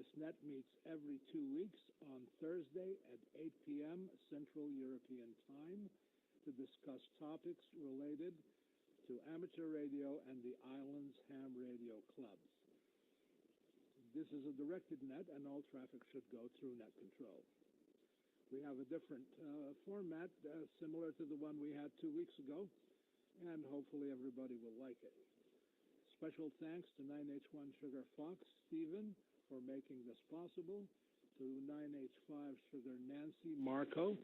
This net meets every 2 weeks on Thursday at 8 p.m. Central European Time to discuss topics related to amateur radio and the island's ham radio clubs. This is a directed net, and all traffic should go through net control. We have a different format similar to the one we had 2 weeks ago, and hopefully everybody will like it. Special thanks to 9H-1 Sugar Fox Stephen for making this possible, to 9H-5 Sugar Nancy Marco,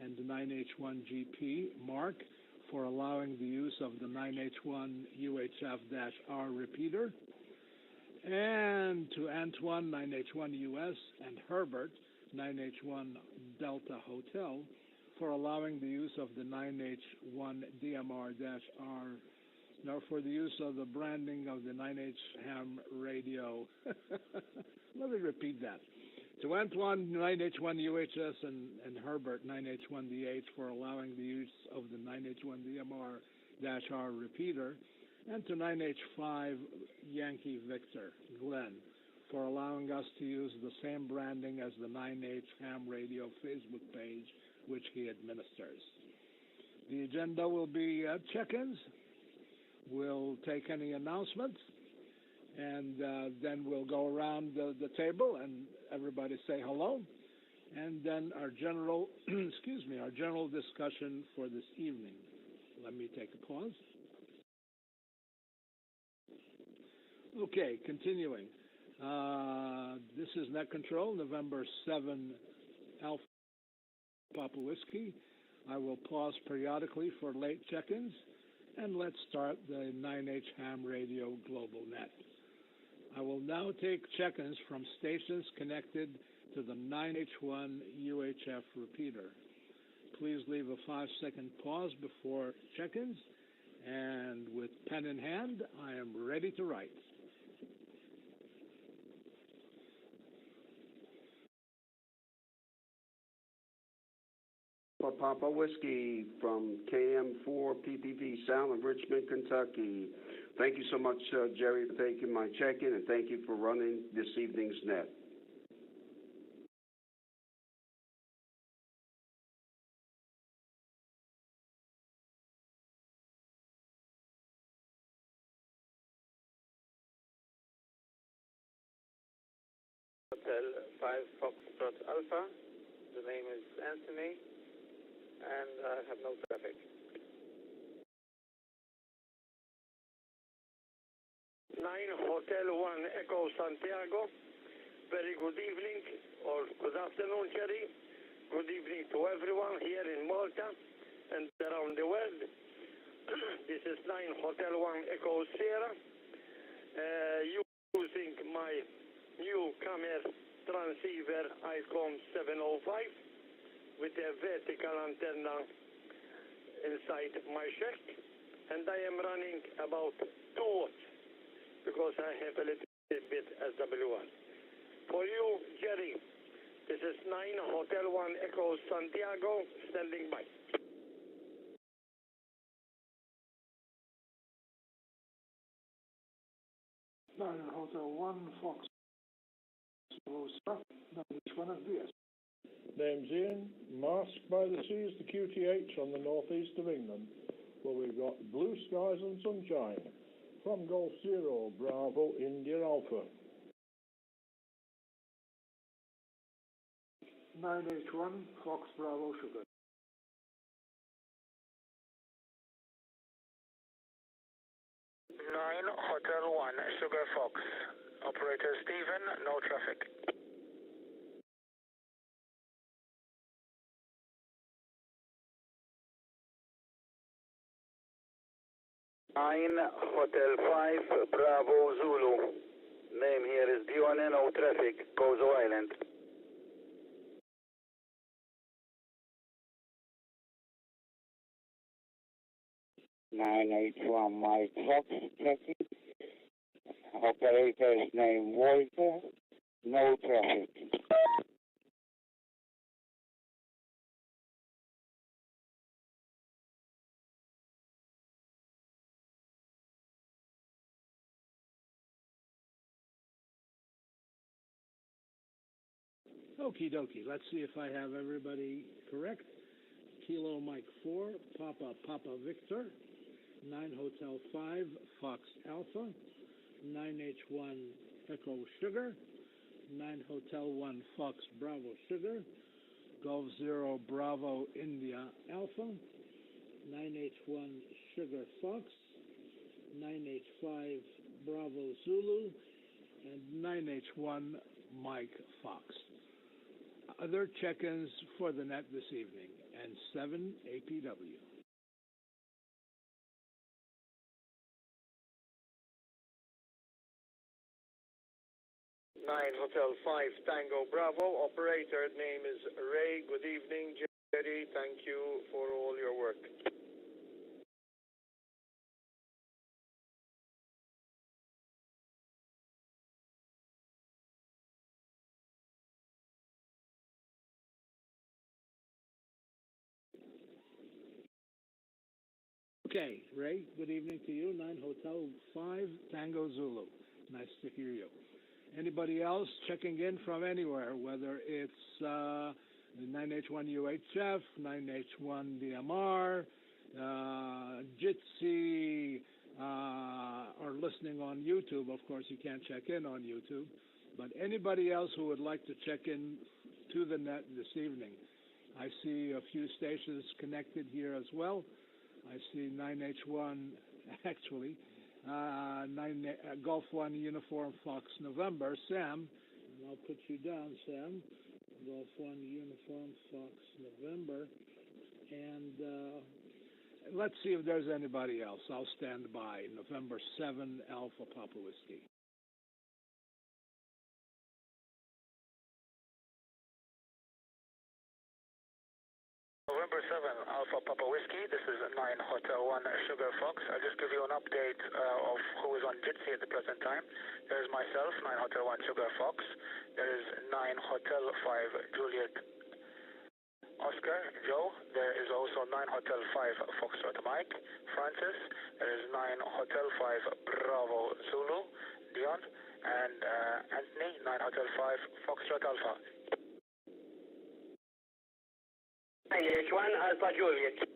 and to 9H-1 GP Mark for allowing the use of the 9H-1 UHF-R repeater, and to Antoine 9H-1 US and Herbert 9H-1 Delta Hotel for allowing the use of the 9H-1 DMR-R, now for the use of the branding of the 9H-HAM radio. Let me repeat that. To Antoine 9H-1 UHS and Herbert 9H-1 DH for allowing the use of the 9H-1 DMR-R repeater, and to 9H-5 Yankee Victor Glenn for allowing us to use the same branding as the 9H-HAM radio Facebook page, which he administers. The agenda will be check-ins. We'll take any announcements, and then we'll go around the table and everybody say hello, and then our general, our general discussion for this evening. Let me take a pause. Okay, continuing. This is Net Control, November 7, Alpha Papa Whiskey. I will pause periodically for late check-ins, and let's start the 9H-HAM Radio GlobalNet. I will now take check-ins from stations connected to the 9H-1 UHF repeater. Please leave a 5-second pause before check-ins, and with pen in hand, I am ready to write. Papa Whiskey from KM4 PPV Sound of Richmond, Kentucky. Thank you so much, Jerry, for taking my check-in, and thank you for running this evening's net. Hotel 5 Foxtrot Alpha. The name is Anthony, and I have no traffic. 9 Hotel 1 Echo Santiago. Very good evening, or good afternoon, Jerry. Good evening to everyone here in Malta and around the world. This is 9 Hotel 1 Echo Sierra. Using my new camera transceiver ICOM 705 with a vertical antenna inside my shack, and I am running about 2 watts because I have a little bit SW1. For you, Jerry, this is 9 Hotel 1 Echo Santiago, standing by. Nine Hotel 1 Fox H1 FBS. Name's Ian, masked by the sea is the QTH on the northeast of England, where we've got blue skies and sunshine. From Golf Zero, Bravo, India Alpha. 9H-1 Fox Bravo Sugar. Nine Hotel 1 Sugar Fox. Operator Stephen, no traffic. Nine Hotel 5 Bravo Zulu. Name here is Dion, no traffic. Gozo Island. Nine H-1 Mike Fox traffic. Operator's name Walter, no traffic. Okie dokie. Let's see if I have everybody correct. Kilo Mike 4, Papa Victor, 9 Hotel 5, Fox Alpha, 9H-1 Echo Sugar, 9 Hotel 1 Fox Bravo Sugar, Golf 0 Bravo India Alpha, 9H-1 Sugar Fox, 9H-5 Bravo Zulu, and 9H-1 Mike Fox. Other check-ins for the net this evening, and 7 APW. Nine Hotel 5 Tango Bravo. Operator name is Ray. Good evening, Jerry. Thank you for all your work. Okay, Ray, good evening to you. 9 Hotel 5 Tango Zulu. Nice to hear you. Anybody else checking in from anywhere, whether it's the 9H1 UHF, 9H1 DMR, Jitsi, or listening on YouTube? Of course, you can't check in on YouTube. But anybody else who would like to check in to the net this evening? I see a few stations connected here as well. I see 9H1, actually, Golf 1 Uniform Fox November, Sam, and I'll put you down, Sam, Golf 1 Uniform Fox November, and let's see if there's anybody else. I'll stand by. November 7 Alpha Papa Whiskey. November 7 Alpha Papa Whiskey, this is 9 Hotel 1 Sugar Fox. I'll just give you an update of who is on Jitsi at the present time. There's myself, 9 Hotel 1 Sugar Fox. There is 9 Hotel 5 Juliet Oscar Joe. There is also 9 Hotel 5 Foxtrot Mike Francis. There is 9 Hotel 5 Bravo Zulu Dion. And Anthony, 9 Hotel 5 Foxtrot Alpha. 9H1 Alpha Juliet.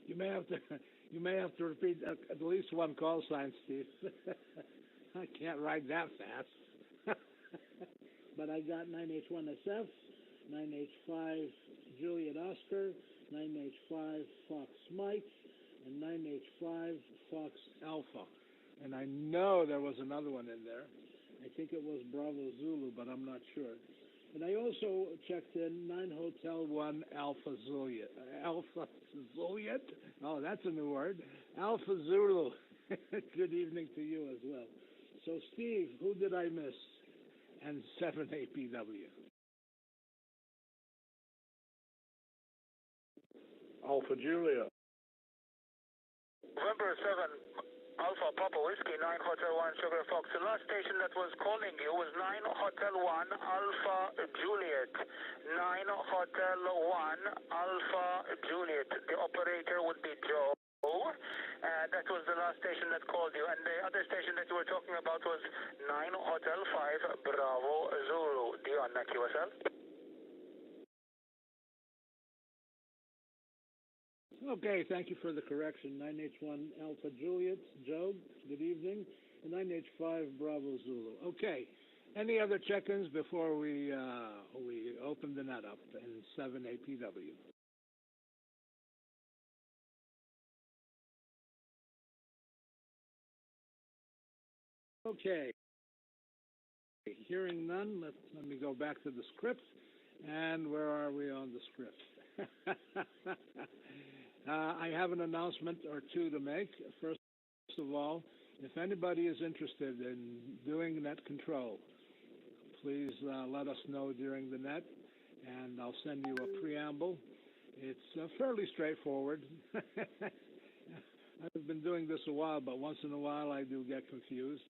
You may have to repeat at least one call sign, Steve. I can't write that fast. But I got 9H1SF, 9H5 Juliet Oscar, 9H5 Fox Mike, and 9H5 Fox Alpha. And I know there was another one in there. I think it was Bravo Zulu, but I'm not sure. And I also checked in 9 Hotel 1 Alpha Juliet. Alpha Juliet? Oh, that's a new word. Alpha Zulu. Good evening to you as well. So, Steve, who did I miss? And 7 APW. Alpha Julia. November 7 Alpha Papa Whiskey, 9 Hotel 1 Sugar Fox. The last station that was calling you was 9 Hotel 1 Alpha Juliet. 9 Hotel 1 Alpha Juliet. The operator would be Joe. That was the last station that called you. And the other station that you were talking about was 9 Hotel 5 Bravo Zulu. Dion at QSL. Okay, thank you for the correction. 9H1 Alpha Juliet, Joe, good evening. And 9H5 Bravo Zulu. Okay, any other check-ins before we open the net up in 7 APW? Okay, hearing none, let me go back to the script. And where are we on the script? I have an announcement or two to make. First of all, if anybody is interested in doing net control, please let us know during the net, and I'll send you a preamble. It's fairly straightforward. I've been doing this a while, but once in a while I do get confused.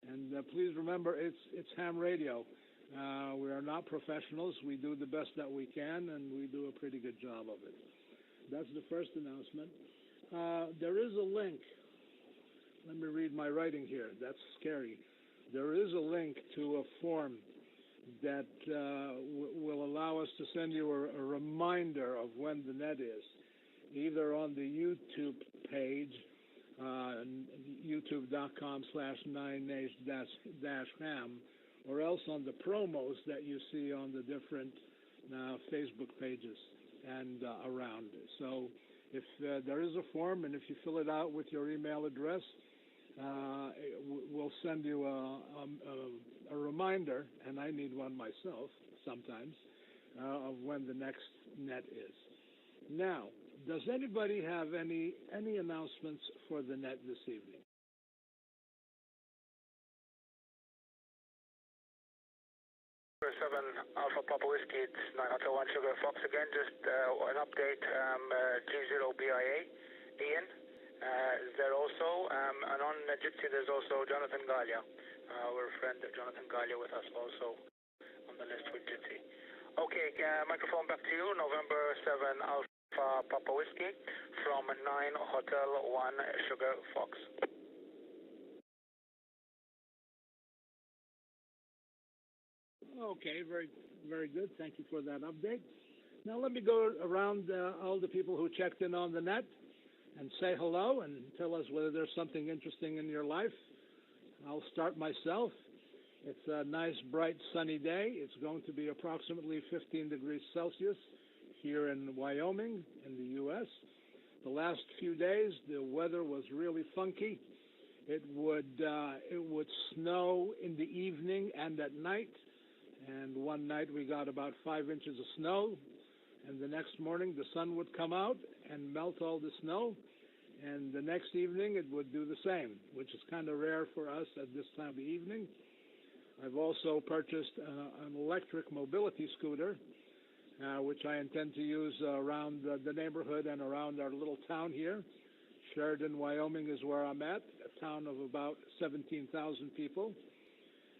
And please remember, it's ham radio. We are not professionals. We do the best that we can, and we do a pretty good job of it. That's the first announcement. There is a link. Let me read my writing here. That's scary. There is a link to a form that will allow us to send you a reminder of when the net is, either on the YouTube page, youtube.com/9H-HAM, or else on the promos that you see on the different Facebook pages and around. So if there is a form, and if you fill it out with your email address, we'll send you a reminder, and I need one myself sometimes, of when the next net is. Now, does anybody have any announcements for the net this evening? November 7 Alpha Papa Whiskey, it's 9H-1 Sugar Fox again. Just an update. G0BIA, Ian is there also, and on Jitsi there's also Jonathan Gallia. Our friend Jonathan Gallia with us also on the list with Jitsi. Okay, microphone back to you. November 7 Alpha Papa Whiskey from 9 Hotel 1 Sugar Fox. Okay, very, very good. Thank you for that update. Now let me go around all the people who checked in on the net and say hello and tell us whether there's something interesting in your life. I'll start myself. It's a nice, bright, sunny day. It's going to be approximately 15 degrees Celsius here in Wyoming, in the U.S. The last few days, the weather was really funky. It would snow in the evening and at night. And one night we got about 5 inches of snow, and the next morning the sun would come out and melt all the snow, and the next evening it would do the same, which is kind of rare for us at this time of the evening. I've also purchased an electric mobility scooter, which I intend to use around the neighborhood and around our little town here. Sheridan, Wyoming is where I'm at, a town of about 17,000 people.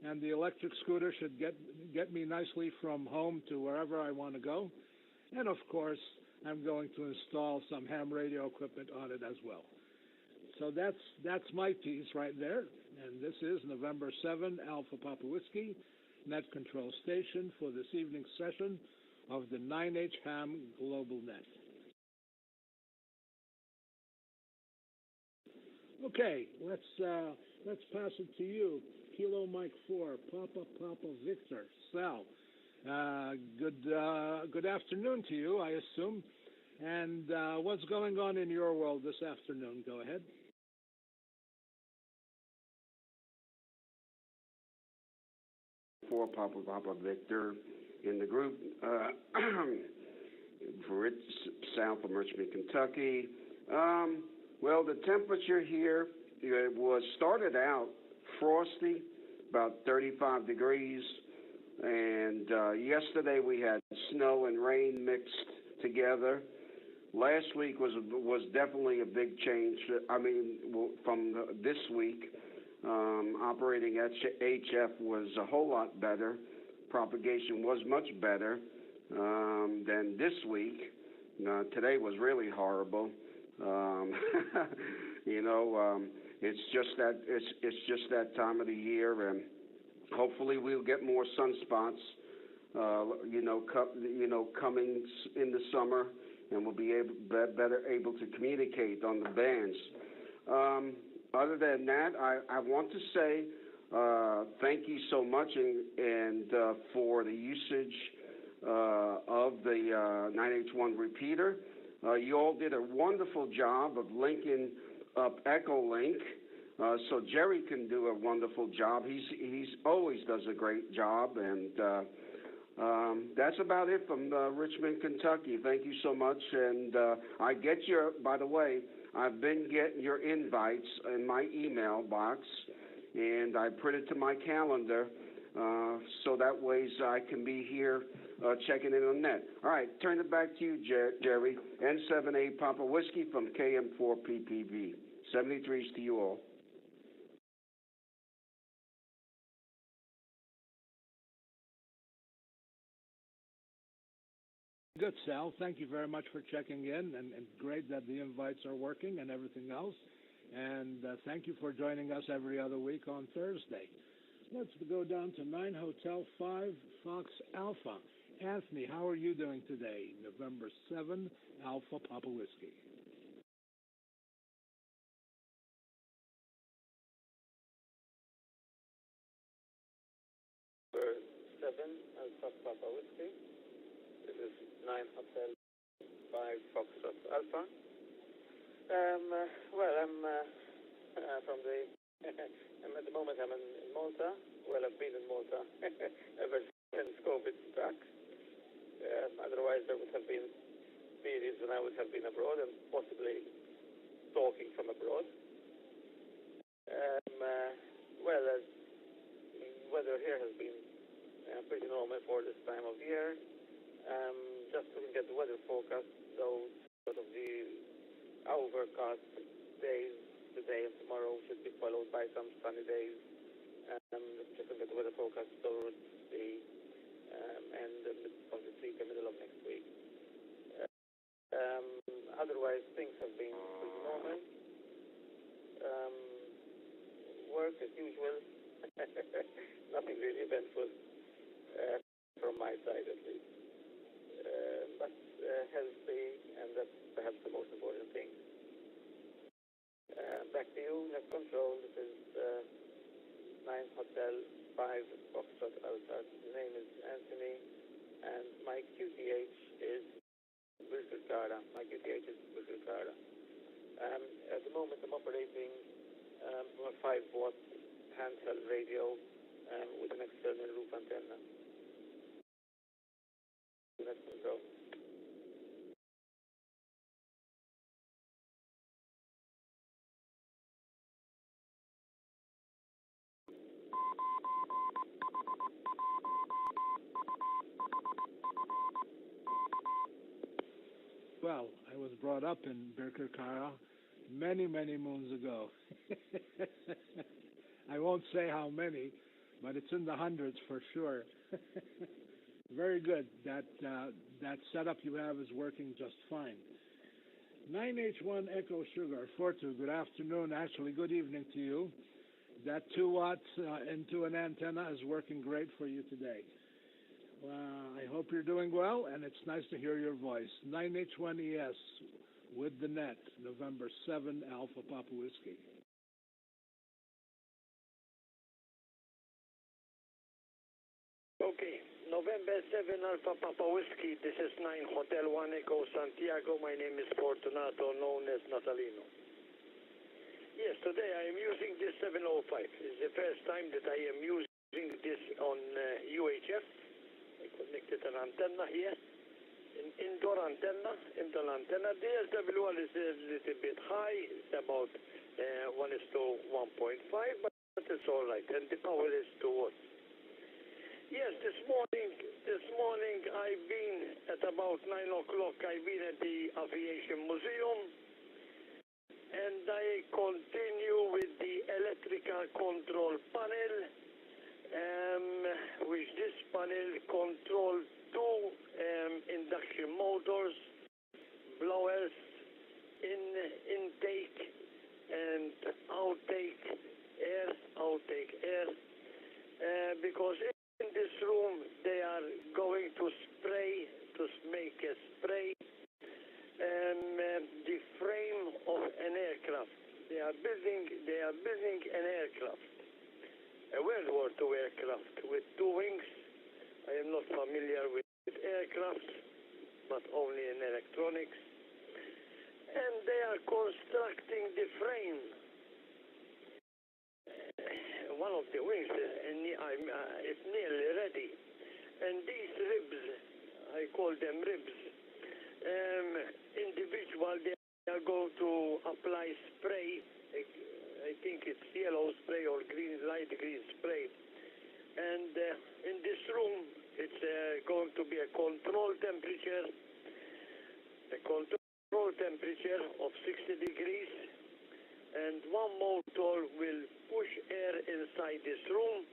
And the electric scooter should get me nicely from home to wherever I want to go. And of course, I'm going to install some ham radio equipment on it as well. So that's my piece right there. And this is November 7 Alpha Papa Whiskey, net control station for this evening's session of the 9H-HAM GlobalNet. Okay, let's pass it to you. Kilo Mike 4, Papa Victor, Sal. Good afternoon to you, I assume. And what's going on in your world this afternoon? Go ahead. For Papa Victor in the group, for it's south of Richmond, Kentucky. Well, the temperature here started out frosty, about 35 degrees, and yesterday we had snow and rain mixed together. Last week was definitely a big change. I mean, from this week, operating at HF was a whole lot better. Propagation was much better than this week. Today was really horrible. It's just that time of the year, and hopefully we'll get more sunspots. Coming in the summer, and we'll be better able to communicate on the bands. Other than that, I want to say thank you so much and for the usage of the 9H1 repeater. You all did a wonderful job of linking up Echolink, so Jerry can do a wonderful job. He's always does a great job, and that's about it from Richmond, Kentucky. Thank you so much, and by the way, I've been getting your invites in my email box, and I put it to my calendar so that way I can be here checking in on net. All right, turn it back to you, Jerry. N78 Papa Whiskey from KM4 PPV. 73s to you all. good, Sal. Thank you very much for checking in, and great that the invites are working and everything else. And thank you for joining us every other week on Thursday. Let's go down to 9 Hotel 5 Fox Alpha. Anthony, how are you doing today? November 7 Alpha Papa Whiskey. Number 7 Alpha Papa Whiskey. This is 9 Hotel 5 Foxtrot Alpha. Well, I'm from the. I'm at the moment. I'm in Malta. Well, I've been in Malta ever since COVID struck. Otherwise, there would have been periods when I would have been abroad and possibly talking from abroad. Well, weather here has been pretty normal for this time of year. Just looking at the weather forecast, those sort of the overcast days today and tomorrow should be followed by some sunny days. Just looking at the weather forecast towards the end of this week and middle of next week. Otherwise, things have been pretty normal. Work as usual. Nothing really eventful from my side, at least. But healthy, and that's perhaps the most important thing. Back to you, Net Control. This is 9 Hotel 5 Foxtrot Alpha. The name is Anthony, and my QTH is Bulgarkara. My QTH is Bulgarkara. At the moment, I'm operating a 5-watt handheld radio with an external roof antenna. Net Control. Well, I was brought up in Birkirkara many, many moons ago. I won't say how many, but it's in the hundreds for sure. Very good. That setup you have is working just fine. 9H-1 Echo Sugar, Fortu, good afternoon. Actually, good evening to you. That 2 watts into an antenna is working great for you today. I hope you're doing well, and it's nice to hear your voice. 9H-1ES with the net, November 7 Alpha Papa Whiskey. Okay, November 7 Alpha Papa Whiskey. This is 9 Hotel 1 Echo Santiago. My name is Fortunato, known as Natalino. Yes, today I am using this 705. It's the first time that I am using this on UHF. I connected an antenna here, an indoor antenna. The SWL is a little bit high. It's about 1:1.5, but it's all right. And the power is 2 watts. Yes, this morning I've been at about 9 o'clock. I've been at the Aviation Museum, and I continue with the electrical control panel, which this panel controls 2 induction motors, blowers, intake and outtake air, because in this room they are going to make a spray the frame of an aircraft. They are building an aircraft, a World War II aircraft with 2 wings. I am not familiar with aircraft, but only in electronics. And they are constructing the frame. One of the wings is nearly ready. And these ribs, I call them ribs, individual, they are going to apply spray. I think it's yellow spray or green, light green spray. And in this room, it's going to be a control temperature of 60 degrees. And one motor will push air inside this room,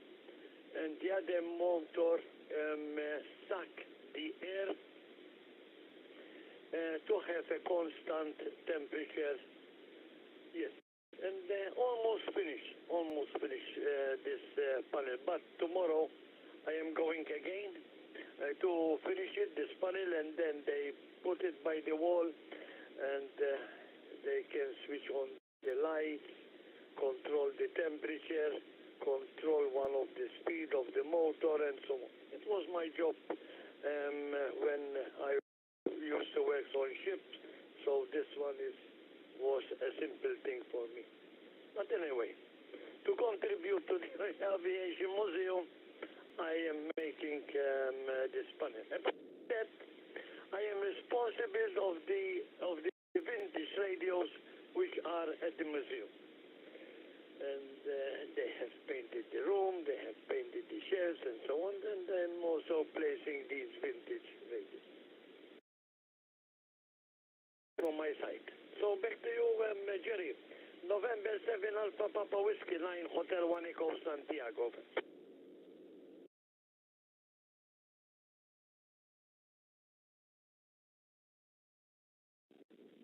and the other motor suck the air to have a constant temperature. Yes, and almost finished this panel. But tomorrow I am going again to finish this panel, and then they put it by the wall, and they can switch on the lights, control the temperature, control one of the speed of the motor, and so on. It was my job when I used to work on ships, so this one was a simple thing for me. But anyway, to contribute to the Aviation Museum, I am making this panel. About that, I am responsible of the vintage radios which are at the museum. And they have painted the room, they have painted the shelves and so on, and I'm also placing these vintage radios from my side. So back to you, Jerry. November 7 Alpha Papa Whiskey 9 Hotel 1 Echo Santiago.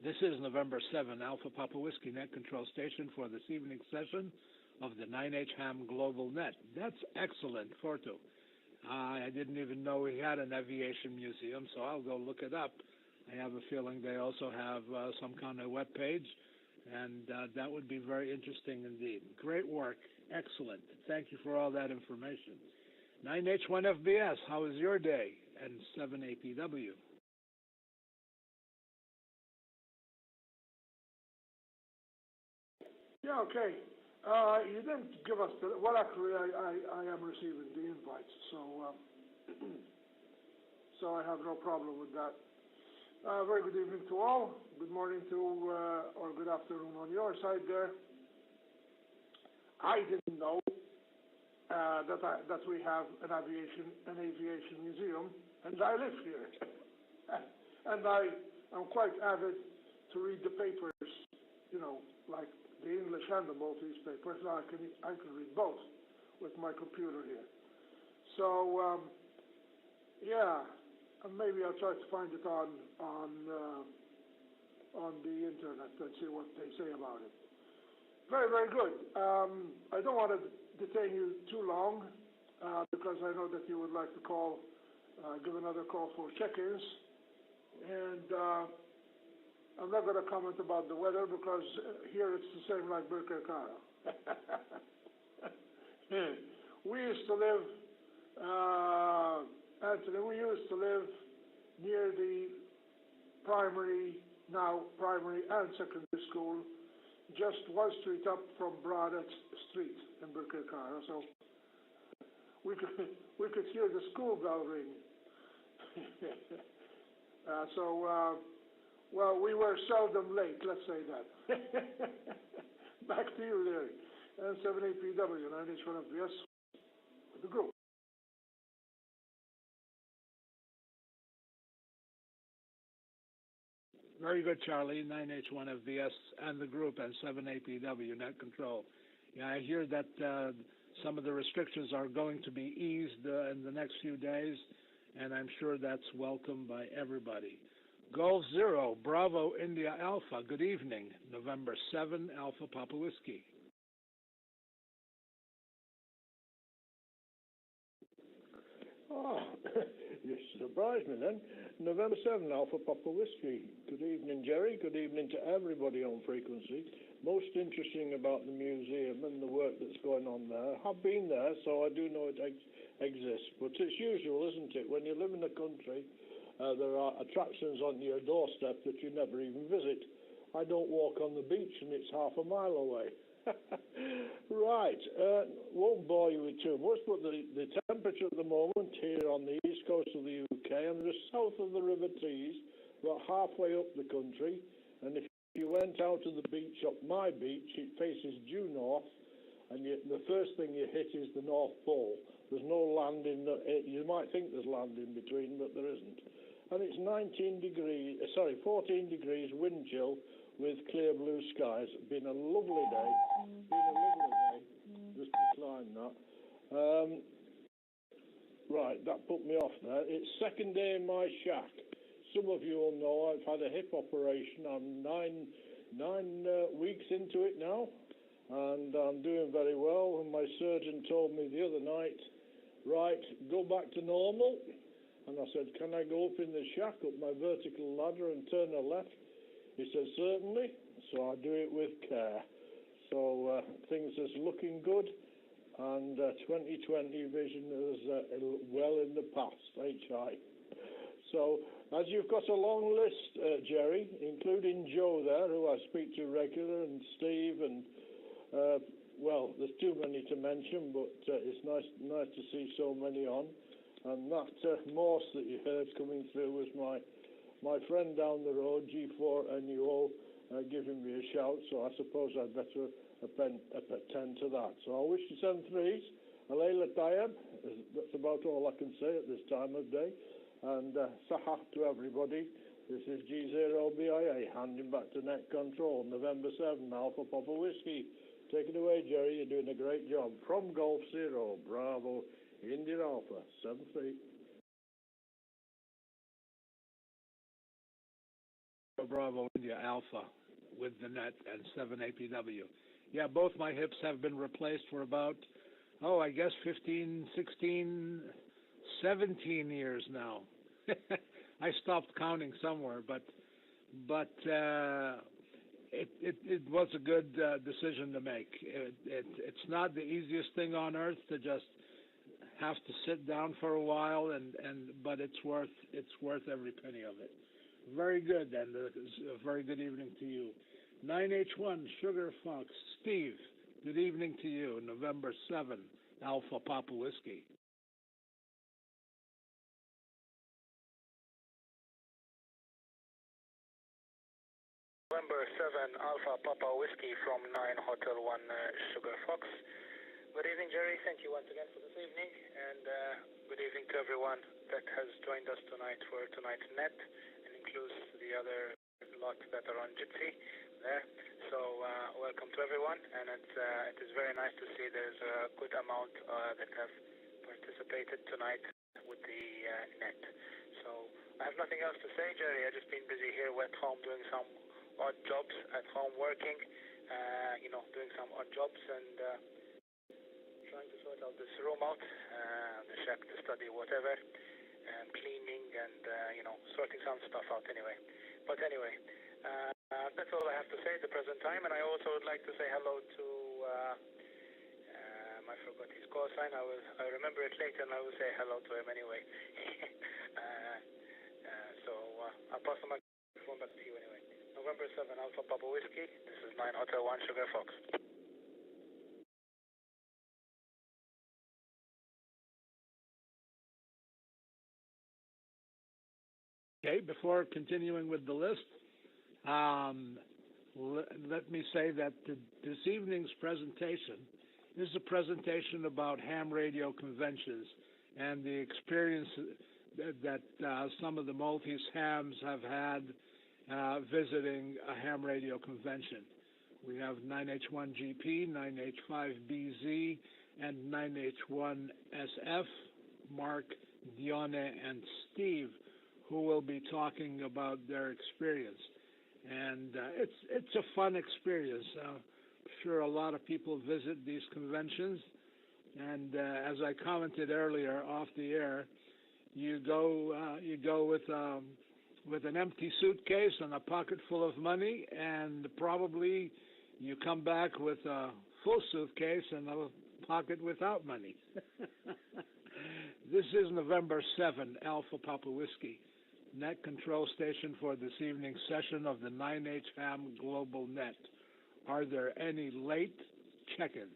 This is November 7 Alpha Papa Whiskey Net Control Station for this evening session of the 9H-HAM GlobalNet. That's excellent, Fortu. I didn't even know we had an aviation museum, so I'll go look it up. I have a feeling they also have some kind of web page, and that would be very interesting indeed. Great work. Excellent. Thank you for all that information. 9H1FBS, how was your day? And 7APW. Yeah, okay. You didn't give us the, well, actually, I am receiving the invites, so so I have no problem with that. Very good evening to all. Good morning to, or good afternoon on your side there. I didn't know that we have an aviation museum, and I live here. And I am quite avid to read the papers, you know, like the English and the Maltese papers. I can read both with my computer here. So yeah, and maybe I'll try to find it on the internet and see what they say about it. Very, very good. I don't want to detain you too long because I know that you would like to call, give another call for check-ins, and I'm not going to comment about the weather because here it's the same like Birkirkara. We used to live, Anthony, we used to live near the now primary and secondary school, just one street up from Broadett Street in Birkirkara. So we could hear the school bell ring. Well, we were seldom late, let's say that. Back to you, Larry. And 7APW, 9H1FBS, with the group. Very good, Charlie. 9H1FBS and the group and 7APW Net Control. Yeah, I hear that some of the restrictions are going to be eased in the next few days, and I'm sure that's welcomed by everybody. Golf 0, Bravo India Alpha, good evening. November 7, Alpha Papa Whiskey. Oh, you surprised me then. November 7, Alpha Papa Whiskey. Good evening, Jerry. Good evening to everybody on frequency. Most interesting about the museum and the work that's going on there. I've been there, so I do know it exists. But it's usual, isn't it? When you live in a country, there are attractions on your doorstep that you never even visit. I don't walk on the beach and it's half a mile away. Right, won't bore you with too much, but the temperature at the moment here on the east coast of the UK and just south of the River Tees, about halfway up the country, and if you went out to the beach, up my beach, it faces due north, and the first thing you hit is the North Pole. There's no land you might think there's land in between, but there isn't. And it's 14 degrees wind chill with clear blue skies. It's been a lovely day. Just decline that. Right, that put me off there. It's second day in my shack. some of you will know I've had a hip operation. I'm nine weeks into it now, and I'm doing very well. And my surgeon told me the other night, right, go back to normal. And I said, can I go up in the shack, up my vertical ladder and turn a left? He said, certainly. So I do it with care. So things is looking good, and 2020 vision is well in the past, HI. So as you've got a long list, Jerry, including Joe there, who I speak to regular, and Steve, and well, there's too many to mention, but it's nice to see so many on. And that Morse that you heard coming through was my friend down the road, G4NUO, giving me a shout, so I suppose I'd better attend to that. So I wish you 7-3s, Alayla Tayeb, that's about all I can say at this time of day, and Sahah to everybody. This is G0BIA, handing back to net control, November 7, Alpha Papa Whiskey. Take it away, Jerry, you're doing a great job. From Golf Zero, Bravo, India Alpha, 7-3. Bravo, India Alpha with the net and 7 APW. Yeah, both my hips have been replaced for about, I guess 15, 16, 17 years now. I stopped counting somewhere, but it was a good decision to make. It's not the easiest thing on earth to just have to sit down for a while, but it's worth every penny of it. Very good, and a very good evening to you. 9H-1 Sugar Fox Steve. Good evening to you. November 7, Alpha Papa Whiskey. November 7, Alpha Papa Whiskey from 9 Hotel 1 Sugar Fox. Good evening, Jerry. Thank you once again for this evening, and good evening to everyone that has joined us tonight for tonight's net, and includes the other lot that are on Jitsi there. So welcome to everyone, and it is very nice to see there's a good amount that have participated tonight with the net. So I have nothing else to say, Jerry. I've just been busy here at home doing some odd jobs at home, working, doing some odd jobs, and trying to sort out this room out, the shack, the study, whatever, and cleaning and, sorting some stuff out anyway. But anyway, that's all I have to say at the present time, and I also would like to say hello to, I forgot his call sign. I remember it later, and I will say hello to him anyway. So I'll pass the microphone back to you anyway. November 7, Alpha Papa Whiskey. This is 9 Hotel 1 Sugar Fox. Okay, before continuing with the list, let me say that this evening's presentation is a presentation about ham radio conventions and the experience that some of the Maltese hams have had visiting a ham radio convention. We have 9H1GP, 9H5BZ, and 9H1SF, Mark, Dione, and Steve, who will be talking about their experience. And it's a fun experience. I'm sure a lot of people visit these conventions, and as I commented earlier off the air, you go with an empty suitcase and a pocket full of money, and probably you come back with a full suitcase and a pocket without money. This is November 7, Alpha Papa Whiskey, net control station for this evening's session of the 9H-HAM GlobalNet. Are there any late check-ins?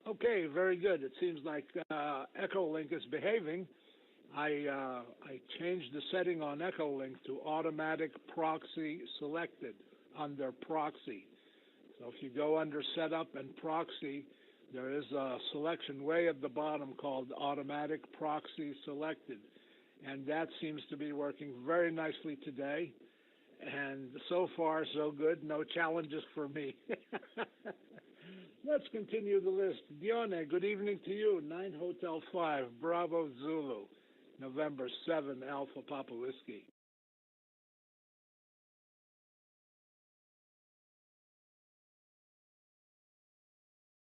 Okay, very good. It seems like EchoLink is behaving, I changed the setting on Echolink to automatic proxy selected under proxy. So if you go under setup and proxy, there is a selection way at the bottom called automatic proxy selected. And that seems to be working very nicely today. And so far, so good. No challenges for me. Let's continue the list. Dione, good evening to you. 9 Hotel 5, Bravo Zulu, November 7, Alpha Papa Whiskey.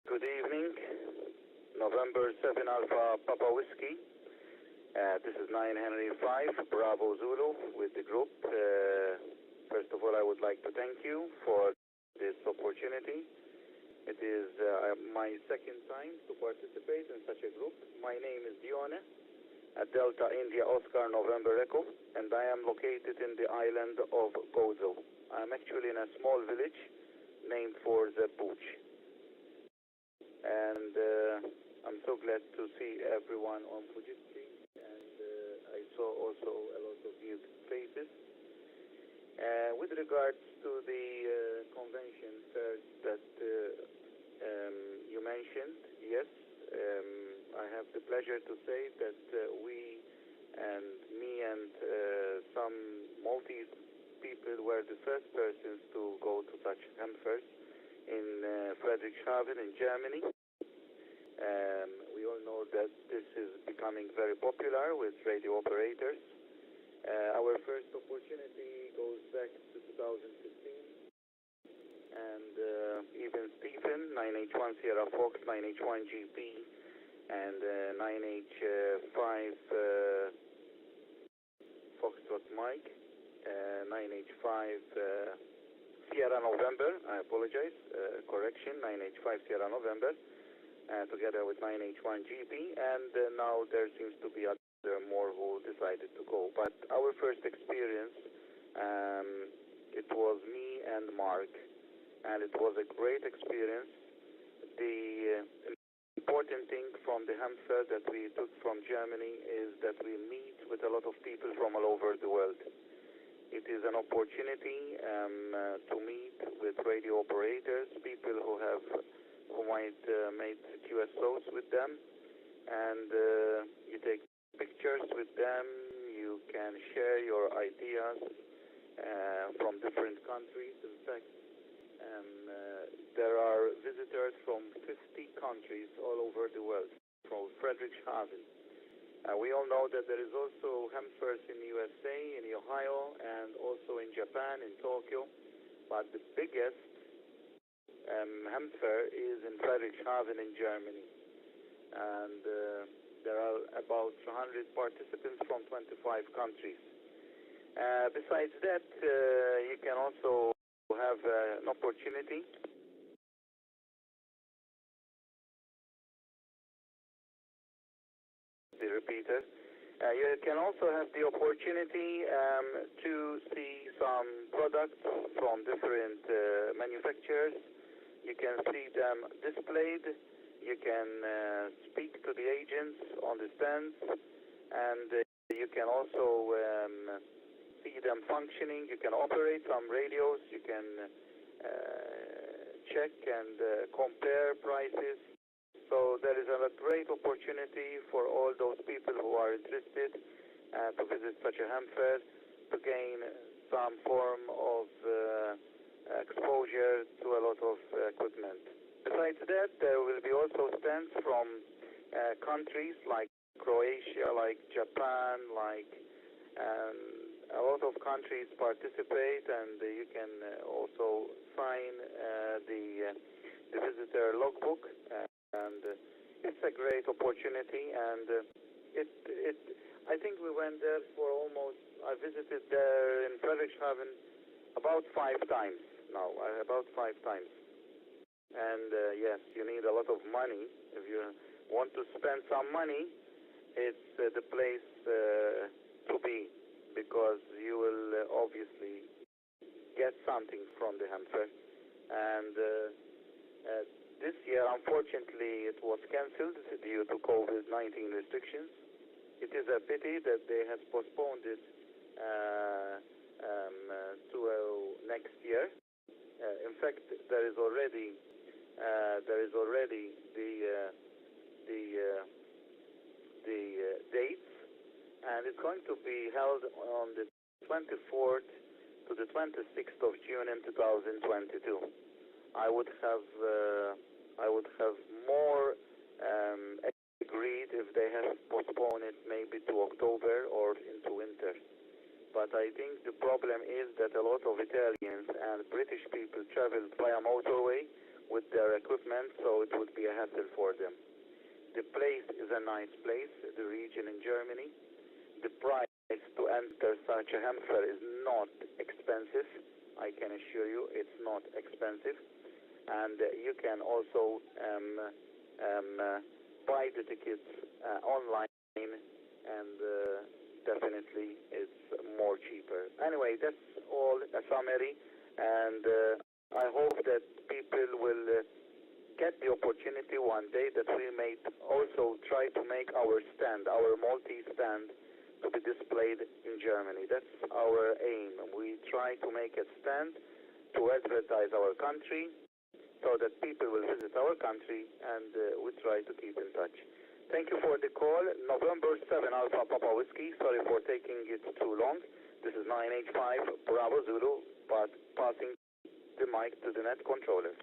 Good evening. November 7 Alpha Papa Whiskey. This is 9 Henry 5, Bravo Zulu with the group. First of all, I would like to thank you for this opportunity. It is my second time to participate in such a group. My name is Dione, at Delta India Oscar November Echo, and I am located in the island of Gozo. I am actually in a small village named for the Pooch. And I'm so glad to see everyone on Fujitsu, and I saw also a lot of new faces. With regards to the convention first that you mentioned, yes, I have the pleasure to say that we and me and some Maltese people were the first persons to go to such Hamfers in Friedrichshafen in Germany. We all know that this is becoming very popular with radio operators. Our first opportunity goes back to 2015, and even Stephen, 9H1 Sierra Fox, 9H1 GP, and 9H5 Foxtrot Mike, 9H5 Sierra November, I apologize, correction, 9H5 Sierra November, together with 9H1 GP, and now there seems to be other more who decided to go. But our first experience, it was me and Mark, and it was a great experience. The important thing from the Hamster that we took from Germany is that we meet with a lot of people from all over the world. It is an opportunity to meet with radio operators, people who might make QSOs with them, and you take pictures with them. You can share your ideas from different countries. In fact, there are visitors from 50 countries all over the world, from Friedrichshafen. We all know that there is also Hamfers in the USA, in Ohio, and also in Japan, in Tokyo. But the biggest Hamfer is in Friedrichshafen in Germany. And there are about 100 participants from 25 countries. Besides that, you can also have an opportunity the repeater. You can also have the opportunity to see some products from different manufacturers. You can see them displayed. You can speak to the agents on the stands, and you can also see them functioning. You can operate some radios. You can check and compare prices. So there is a great opportunity for all those people who are interested to visit such a Hamfer to gain some form of exposure to a lot of equipment. Besides that, there will be also stands from countries like Croatia, like Japan, like a lot of countries participate, and you can also sign the visitor logbook. And it's a great opportunity, and I think we went there for almost, I visited there in Friedrichshafen about 5 times now, about 5 times. And yes, you need a lot of money. If you want to spend some money, it's the place to be, because you will obviously get something from the Hamfer. And this year, unfortunately, it was cancelled due to COVID-19 restrictions. it is a pity that they have postponed it to next year. In fact, there is already the dates, and it's going to be held on the 24th to the 26th of June in 2022. I would have more agreed if they have postponed it maybe to October or into winter. But I think the problem is that a lot of Italians and British people travel via motorway with their equipment, so it would be a hassle for them. The place is a nice place, the region in Germany. The price to enter such a ham fair is not expensive. I can assure you it's not expensive. And you can also buy the tickets online, and definitely it's more cheaper. Anyway, that's all a summary, and I hope that people will get the opportunity one day that we may also try to make our stand, our Maltese stand, to be displayed in Germany. That's our aim. We try to make a stand to advertise our country so that people will visit our country, and we try to keep in touch. Thank you for the call. November 7 Alpha Papa Whiskey. Sorry for taking it too long. This is 9H-5 Bravo Zulu, but passing the mic to the net controller.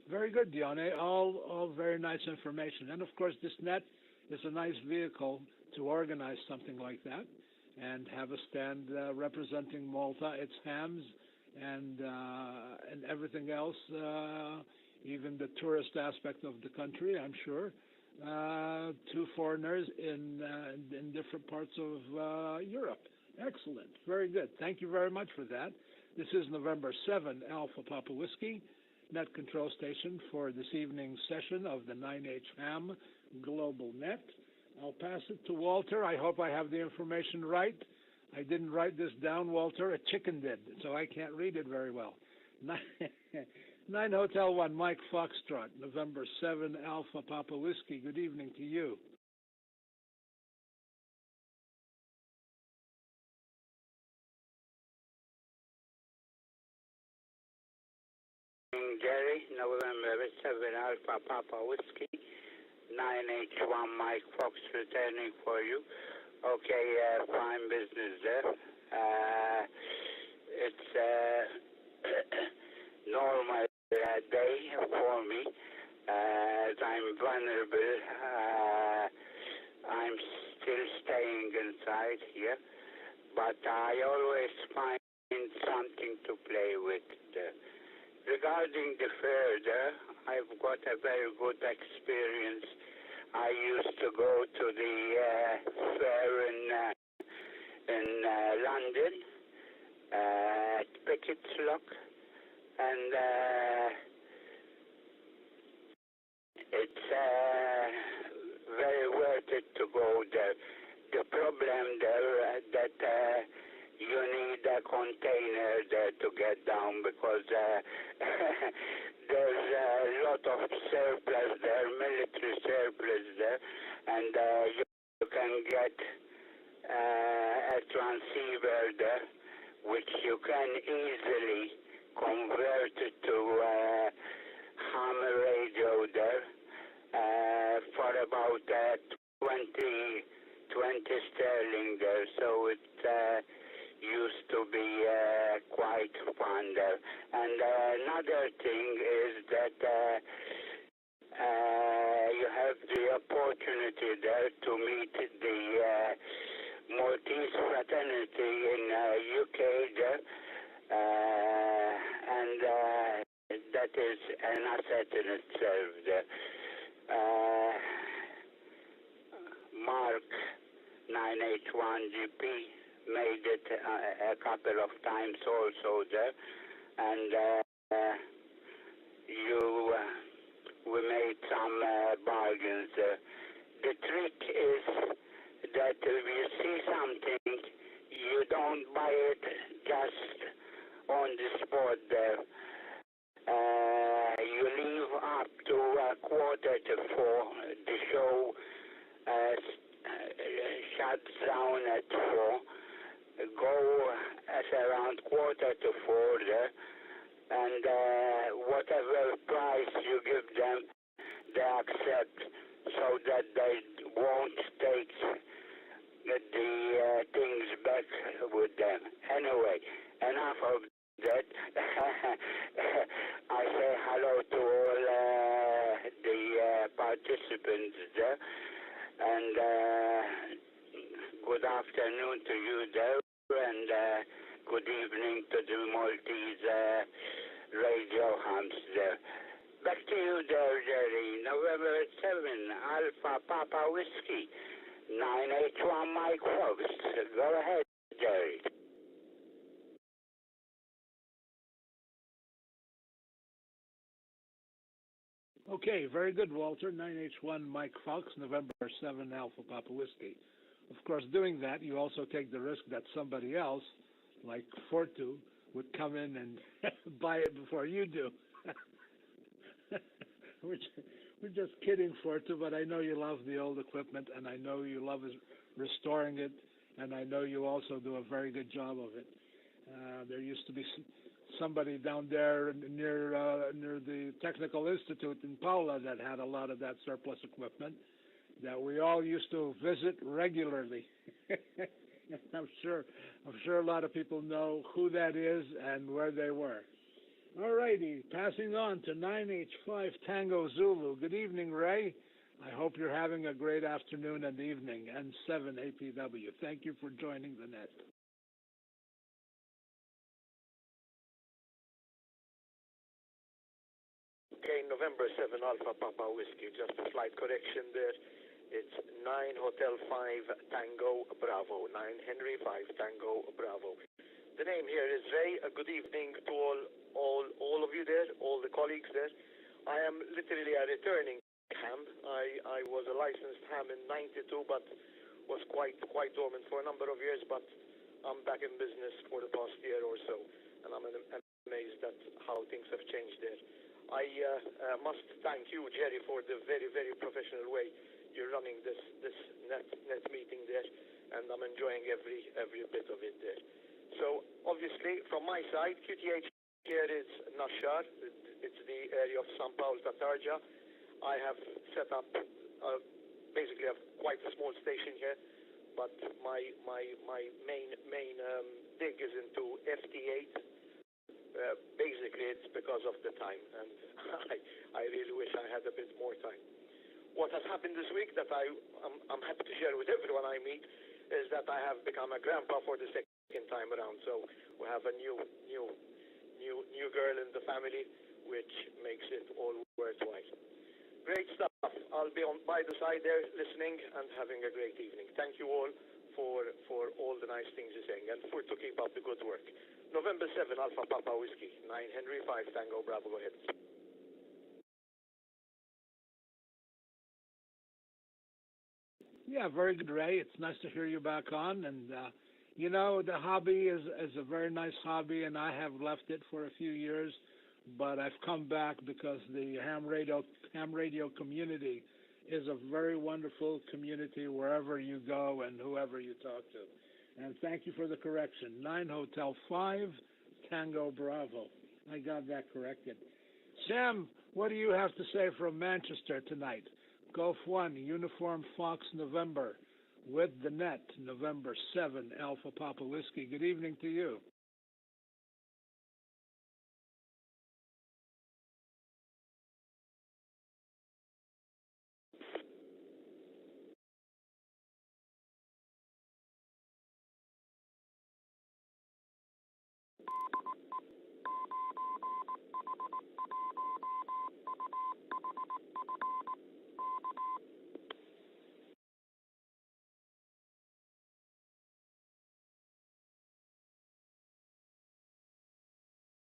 Very good, Dione. All very nice information. And of course, this net is a nice vehicle to organize something like that and have a stand representing Malta, its hams, and everything else, even the tourist aspect of the country, I'm sure, to foreigners in different parts of Europe. Excellent. Very good. Thank you very much for that. This is November 7 Alpha Papa Whiskey, net control station for this evening's session of the 9H-HAM GlobalNet. I'll pass it to Walter. I hope I have the information right. I didn't write this down, Walter. A chicken did, so I can't read it very well. 9 Hotel 1, Mike Foxtrot, November 7 Alpha Papa Whiskey. Good evening to you. Jerry, November 7 Alpha Papa Whiskey, 9H-1 Mike Fox returning for you. Okay, fine business there. It's normal day for me. As I'm vulnerable, I'm still staying inside here, but I always find something to play with there. Regarding the further, I've got a very good experience. I used to go to the fair in London at Pickett's Lock, and it's very worth it to go there. The problem there that you need a container there to get down, because there's a lot of surplus there, military surplus there, and you can get a transceiver there, which you can easily convert to ham radio there for about 20 sterling there, so it used to be quite fun there. And another thing is that you have the opportunity there to meet the Maltese fraternity in UK there, and that is an asset in itself there. Mark 981 GP made it a couple of times also there, and we made some bargains there. The trick is that if you see something, you don't buy it just on the spot there. You leave up to 3:45. The show shuts down at 4. Go at around 3:45 there, and whatever price you give them, they accept, so that they won't take the things back with them. Anyway, enough of that. I say hello to all the participants there, and good afternoon to you there, and good evening to the Maltese radio hams there. Back to you there, Jerry. November 7, Alpha Papa Whiskey, 9H-HAM Mike Fox. Go ahead, Jerry. Okay, very good, Walter. 9H-1 Mike Fox, November 7 Alpha Papa Whiskey. Of course, doing that, you also take the risk that somebody else, like Fortu, would come in and buy it before you do. We're just kidding, Fortu, but I know you love the old equipment, and I know you love restoring it, and I know you also do a very good job of it. There used to be somebody down there near the Technical Institute in Paula that had a lot of that surplus equipment that we all used to visit regularly. I'm sure a lot of people know who that is and where they were. All righty, passing on to 9H-5 Tango Zulu. Good evening, Ray. I hope you're having a great afternoon and evening. And 7 APW. Thank you for joining the net. Okay, November 7 Alpha Papa Whiskey. Just a slight correction there. It's 9 Hotel 5 Tango Bravo. 9 Henry 5 Tango Bravo. The name here is Ray. Good evening to all of you there, all the colleagues there. I am literally a returning ham. I was a licensed ham in '92, but was quite dormant for a number of years. But I'm back in business for the past year or so, and I'm amazed at how things have changed there. I must thank you, Jerry, for the very, very professional way you're running this net meeting there, and I'm enjoying every bit of it there. So obviously, from my side, QTH here is Nashar. It's the area of São Paulo, Tatarja. I have set up basically quite a small station here, but my main dig is into FT8. Basically, it's because of the time, and I really wish I had a bit more time. What has happened this week that I'm happy to share with everyone I meet is that I have become a grandpa for the second time around. So we have a new girl in the family, which makes it all worthwhile. Great stuff. I'll be by the side there listening and having a great evening. Thank you all for all the nice things you're saying and to keep up the good work. November 7 Alpha Papa Whiskey, 9 Henry 5 Tango Bravo. Go ahead. Yeah, very good, Ray. It's nice to hear you back on. And, you know, the hobby is a very nice hobby, and I have left it for a few years, but I've come back because the ham radio community is a very wonderful community wherever you go and whoever you talk to. And thank you for the correction. 9 Hotel 5 Tango Bravo. I got that corrected. Sam, what do you have to say from Manchester tonight? Golf 1, Uniform Fox November, with the net, November 7, Alpha Papa Whiskey. Good evening to you.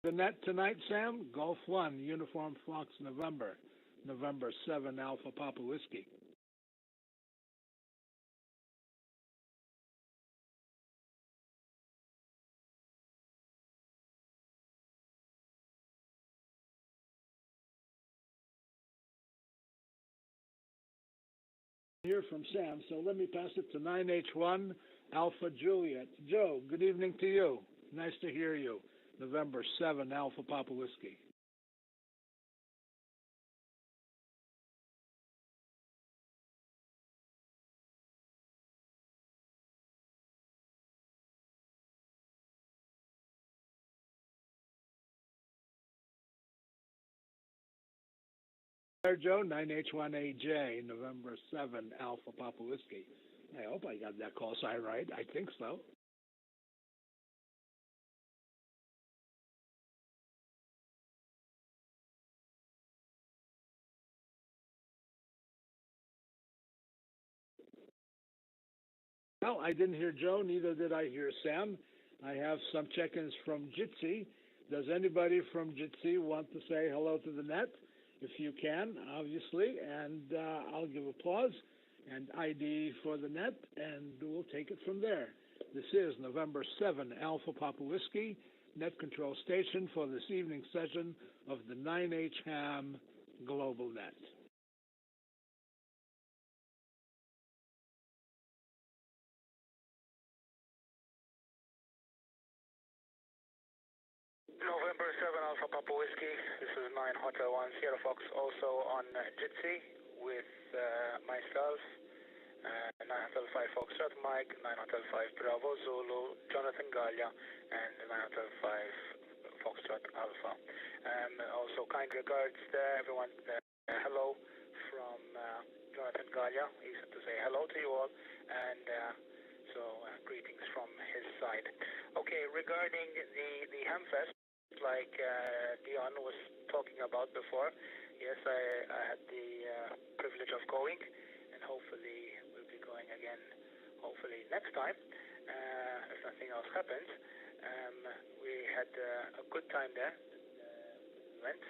The net tonight, Sam, Golf 1, Uniform Fox November, November 7, Alpha Papa Whiskey. hear from Sam, so let me pass it to 9H-1 Alpha Juliet. Joe, good evening to you. Nice to hear you. November 7 Alpha Papa Whiskey. Joe, 9H1AJ, November 7 Alpha Papa Whiskey. I hope I got that call sign right. I think so. Well, I didn't hear Joe, neither did I hear Sam. I have some check-ins from Jitsi. Does anybody from Jitsi want to say hello to the net? If you can, obviously, and I'll give applause and ID for the net, and we'll take it from there. This is November 7 Alpha Papa Whiskey, net control station for this evening session of the 9H-HAM GlobalNet. November 7 Alpha Papa Whiskey. This is 9 Hotel 1 Sierra Fox, also on Jitsi with myself, 9 Hotel 5 Foxtrot Mike, 9 Hotel 5 Bravo Zulu, Jonathan Gallia, and 9 Hotel 5 Foxtrot Alpha. Also, kind regards to everyone. Hello from Jonathan Gallia. He said to say hello to you all, and so greetings from his side. Okay, regarding the Hamfest, like Dion was talking about before, yes, I had the privilege of going, and hopefully we'll be going again, hopefully next time, if nothing else happens. We had a good time there, went,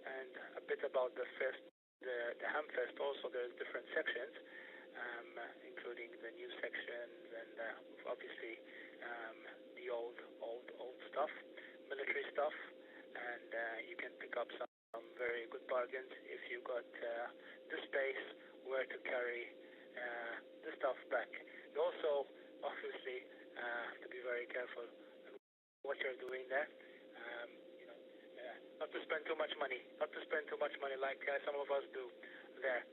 and a bit about the fest, the Hamfest also. There's different sections, including the new sections and obviously the old stuff, military stuff, and you can pick up some very good bargains if you got the space where to carry the stuff back. You also obviously have to be very careful what you're doing there. Not to spend too much money, like some of us do there,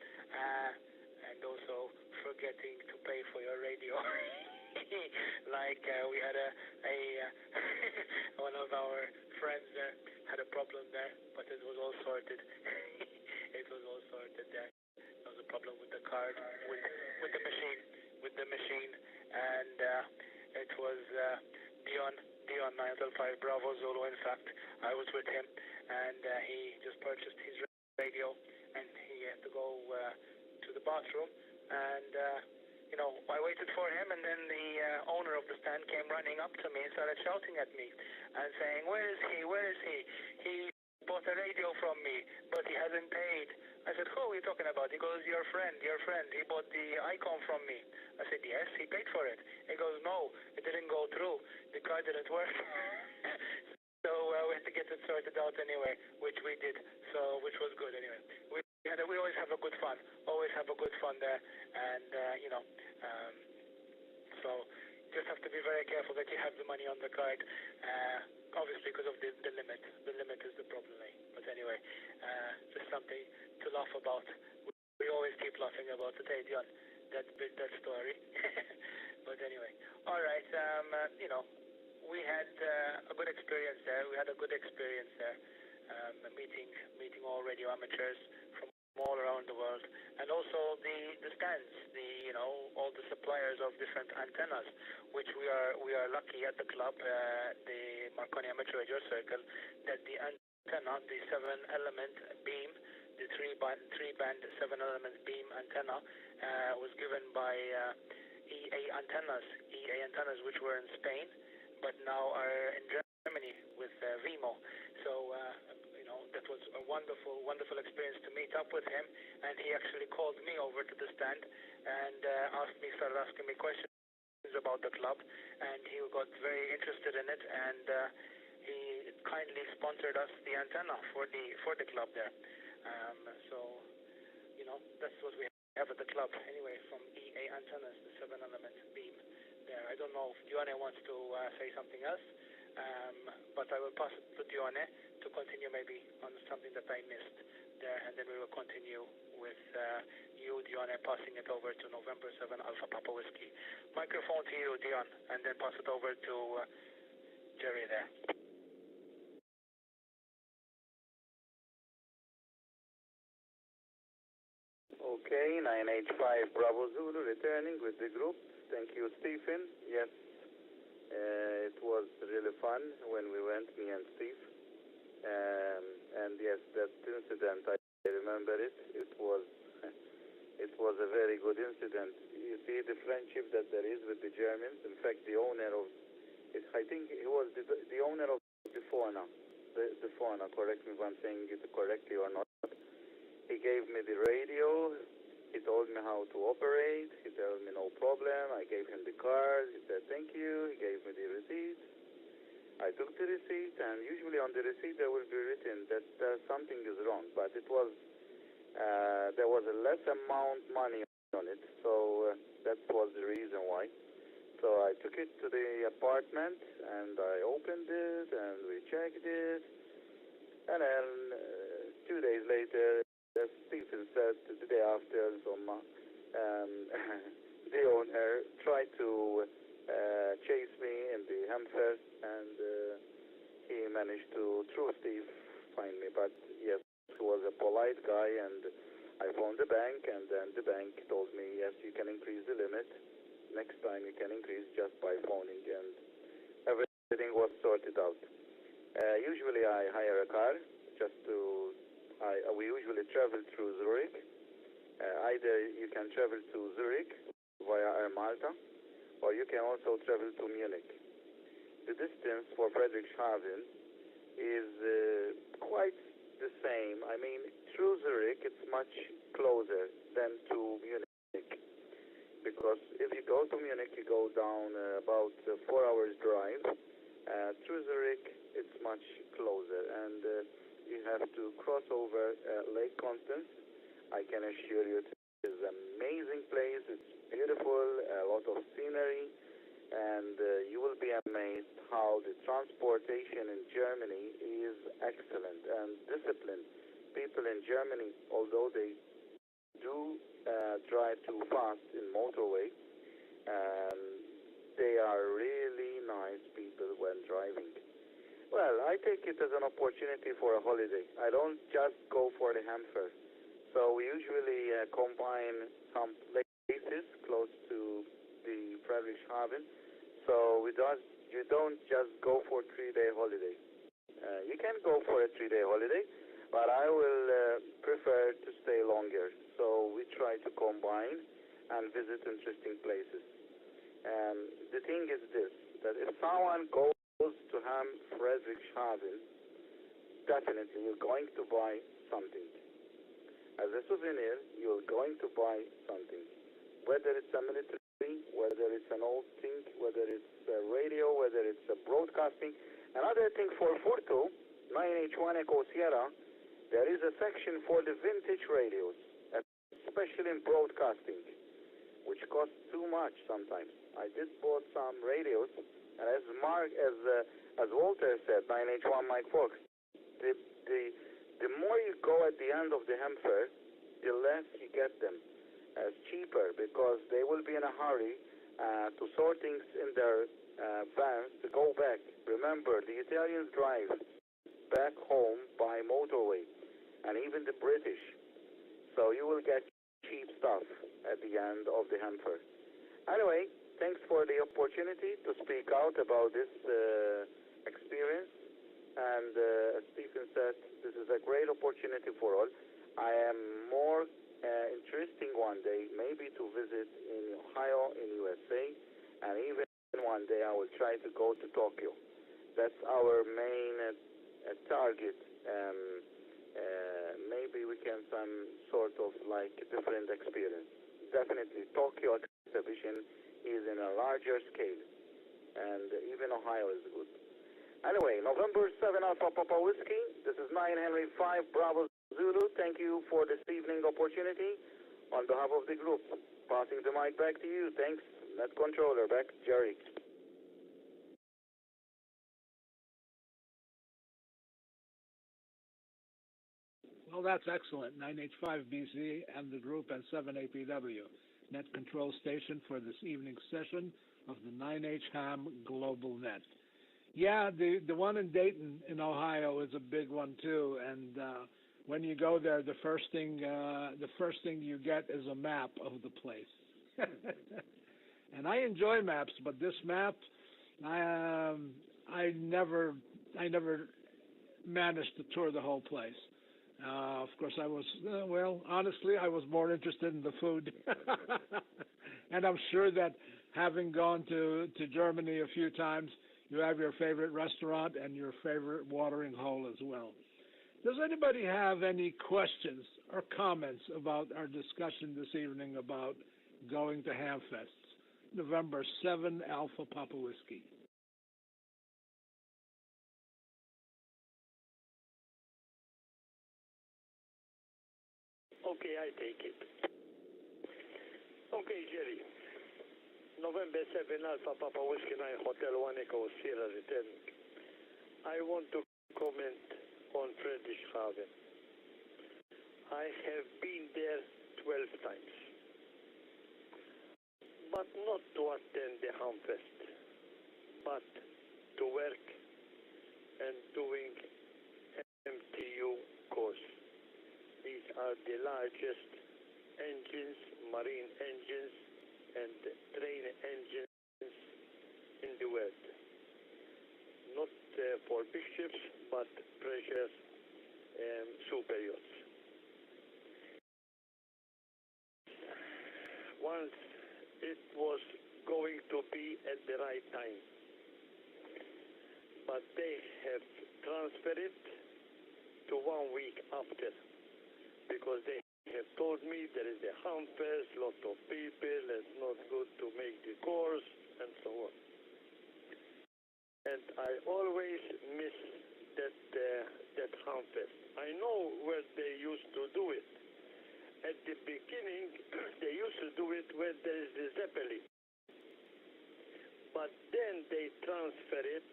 and also forgetting to pay for your radio. Like we had a one of our friends there had a problem there, but it was all sorted. It was all sorted there. There was a problem with the card, with the machine, and it was Dion 905 Bravo Zulu. In fact, I was with him, and he just purchased his radio, and he had to go to the bathroom, and I waited for him, and then the owner of the stand came running up to me and started shouting at me and saying, where is he? He bought a radio from me, but he hasn't paid. I said, who are you talking about? He goes, your friend, he bought the icon from me. I said, yes, he paid for it. He goes, no, it didn't go through. The card didn't work. So we had to get it sorted out anyway, which we did, so which was good anyway. We always have a good fun there, and so just have to be very careful that you have the money on the card, obviously because of the limit. The limit is the problem, but anyway, just something to laugh about. We always keep laughing about it, hey Dion, that story. But anyway, all right, we had a good experience there. Meeting all radio amateurs from all around the world, and also the stands, all the suppliers of different antennas, which we are lucky at the club, the Marconi Amateur Radio Circle, that the antenna, the 7-element beam, the three band 7-element beam antenna, was given by EA antennas, which were in Spain, but now are in Germany with Vimo. So that was a wonderful experience to meet up with him, and he actually called me over to the stand and started asking me questions about the club, and he got very interested in it, and he kindly sponsored us the antenna for the club there. So that's what we have at the club anyway from EA antennas, the 7-element beam there. I don't know if Dione wants to say something else, but I will pass it to Dione to continue maybe on something that I missed there, and then we will continue with you, Dione, passing it over to November 7 Alpha Papa Whiskey. Microphone to you, Dion, and then pass it over to Jerry there. Okay, 9H-5 Bravo Zulu returning with the group. Thank you, Stephen. Yes, it was really fun when we went, me and Steve. And yes, that incident, I remember it. It was a very good incident. You see the friendship that there is with the Germans. In fact, the owner of it, I think he was the owner of the fauna. The fauna, correct me if I'm saying it correctly or not. He gave me the radio. He told me how to operate. He told me no problem. I gave him the card. He said thank you. He gave me the receipt. I took the receipt, and usually on the receipt there will be written that something is wrong. But it was there was a less amount money on it, so that was the reason why. So I took it to the apartment, and I opened it, and we checked it, and then 2 days later, as Stephen said, the day after, the owner tried to chase me in the hamster, and he managed to, through Steve, find me. But yes, he was a polite guy, and I phoned the bank, and then the bank told me, yes, you can increase the limit. Next time you can increase just by phoning, and everything was sorted out. Usually I hire a car just to. We usually travel through Zurich. Either you can travel to Zurich via Air Malta, or you can also travel to Munich. The distance for Friedrichshafen is quite the same. I mean, through Zurich it's much closer than to Munich, because if you go to Munich you go down about 4 hours drive. Through Zurich it's much closer, and you have to cross over Lake Constance. I can assure you it is an amazing place. It's beautiful, a lot of scenery, and you will be amazed how the transportation in Germany is excellent and disciplined. People in Germany, although they do drive too fast in motorway, they are really nice people when driving. Well, I take it as an opportunity for a holiday. I don't just go for the hamster. So we usually combine some places close to the Friedrichshafen. So you don't just go for 3-day holiday. You can go for a 3-day holiday, but I will prefer to stay longer. So we try to combine and visit interesting places. The thing is this, that if someone goes to HAM Friedrichshafen, definitely you're going to buy something. As a souvenir, you're going to buy something. Whether it's a military, whether it's an old thing, whether it's a radio, whether it's a broadcasting. Another thing for Furto, 9H-1 Echo Sierra, there is a section for the vintage radios, especially in broadcasting, which costs too much sometimes. I did bought some radios, and as Walter said, 9H-1 Mike Fox, the more you go at the end of the hamster, the less you get them. As cheaper, because they will be in a hurry to sort things in their vans to go back. Remember, the Italians drive back home by motorway, and even the British. So you will get cheap stuff at the end of the hamster. Anyway, thanks for the opportunity to speak out about this experience. And as Stephen said, this is a great opportunity for all. I am more interesting one day maybe to visit in Ohio, in USA, and even one day I will try to go to Tokyo. That's our main target. Maybe we can some sort of like different experience. Definitely Tokyo exhibition is in a larger scale, and even Ohio is good. Anyway, November 7 Alpha Papa Whiskey. This is 9 Henry 5 Bravo Zulu. Thank you for this evening opportunity. on behalf of the group, passing the mic back to you. Thanks, Net Controller. Back, Jerry. Well, that's excellent. 9H-5BC and the group and 7APW, Net Control Station for this evening's session of the 9H-HAM GlobalNet. Yeah, the one in Dayton in Ohio is a big one too, and when you go there, the first thing you get is a map of the place. And I enjoy maps, but this map, I never managed to tour the whole place. Of course, I was, honestly, I was more interested in the food. And I'm sure that having gone to Germany a few times, you have your favorite restaurant and your favorite watering hole as well. Does anybody have any questions or comments about our discussion this evening about going to Hamfests? November 7, Alpha Papa Whiskey. Okay, I take it. Okay, Jerry. November 7, Alpha Papa Whiskey 9 Hotel 1 Echo Sierra returning. I want to comment on Friedrichshafen. I have been there 12 times, but not to attend the Hamfest, but to work and doing MTU course. These are the largest engines, marine engines, and train engines in the world. Not for big ships, but precious super yachts. Once it was going to be at the right time, but they have transferred it to 1 week after, because they have told me there is a Hamfest, lot of people, it's not good to make the course, and so on. And I always miss that Hamfest. I know where they used to do it. At the beginning, they used to do it where there is the Zeppelin. But then they transfer it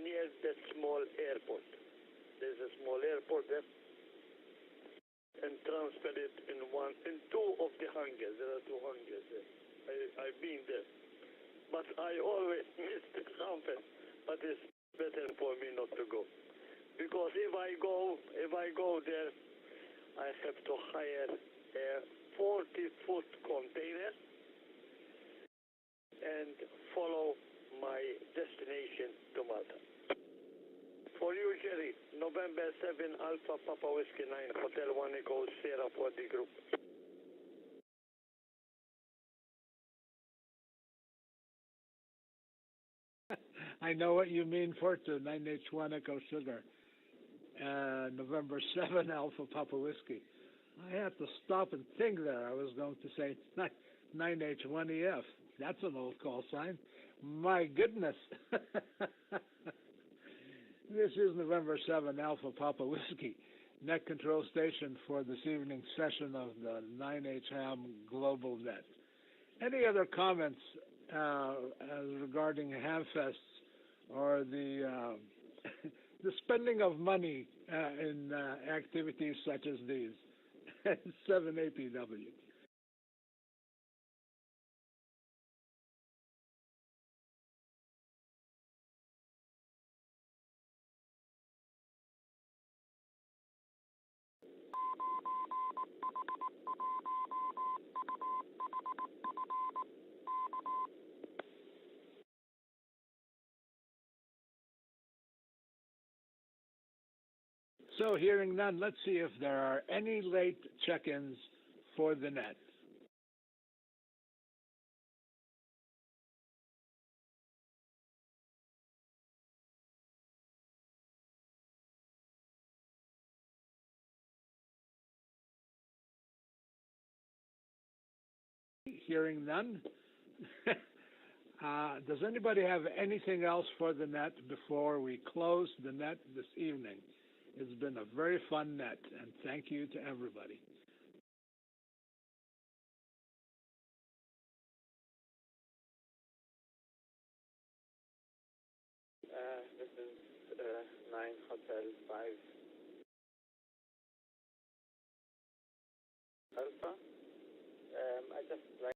near that small airport. There's a small airport there. And transfer it in two of the hangars. There are two hangars there. I've been there. But I always miss the Hamfest. But it's better for me not to go. Because if I go there, I have to hire a 40-foot container and follow my destination to Malta. For you, Jerry, November 7, Alpha Papa Whiskey 9, Hotel 1 Echo Sierra for the group. I know what you mean, Fortu, 9H1 Echo Sugar. November 7, Alpha Papa Whiskey. I had to stop and think there. I was going to say 9H1EF. That's an old call sign. My goodness. This is November 7, Alpha Papa Whiskey, Net Control Station for this evening's session of the 9H-HAM GlobalNet. Any other comments regarding Hamfests or the the spending of money in activities such as these? 7APW. So, hearing none, let's see if there are any late check-ins for the net. Hearing none. Does anybody have anything else for the net before we close the net this evening? It's been a very fun net, and thank you to everybody. Hotel 5 Alpha. I just like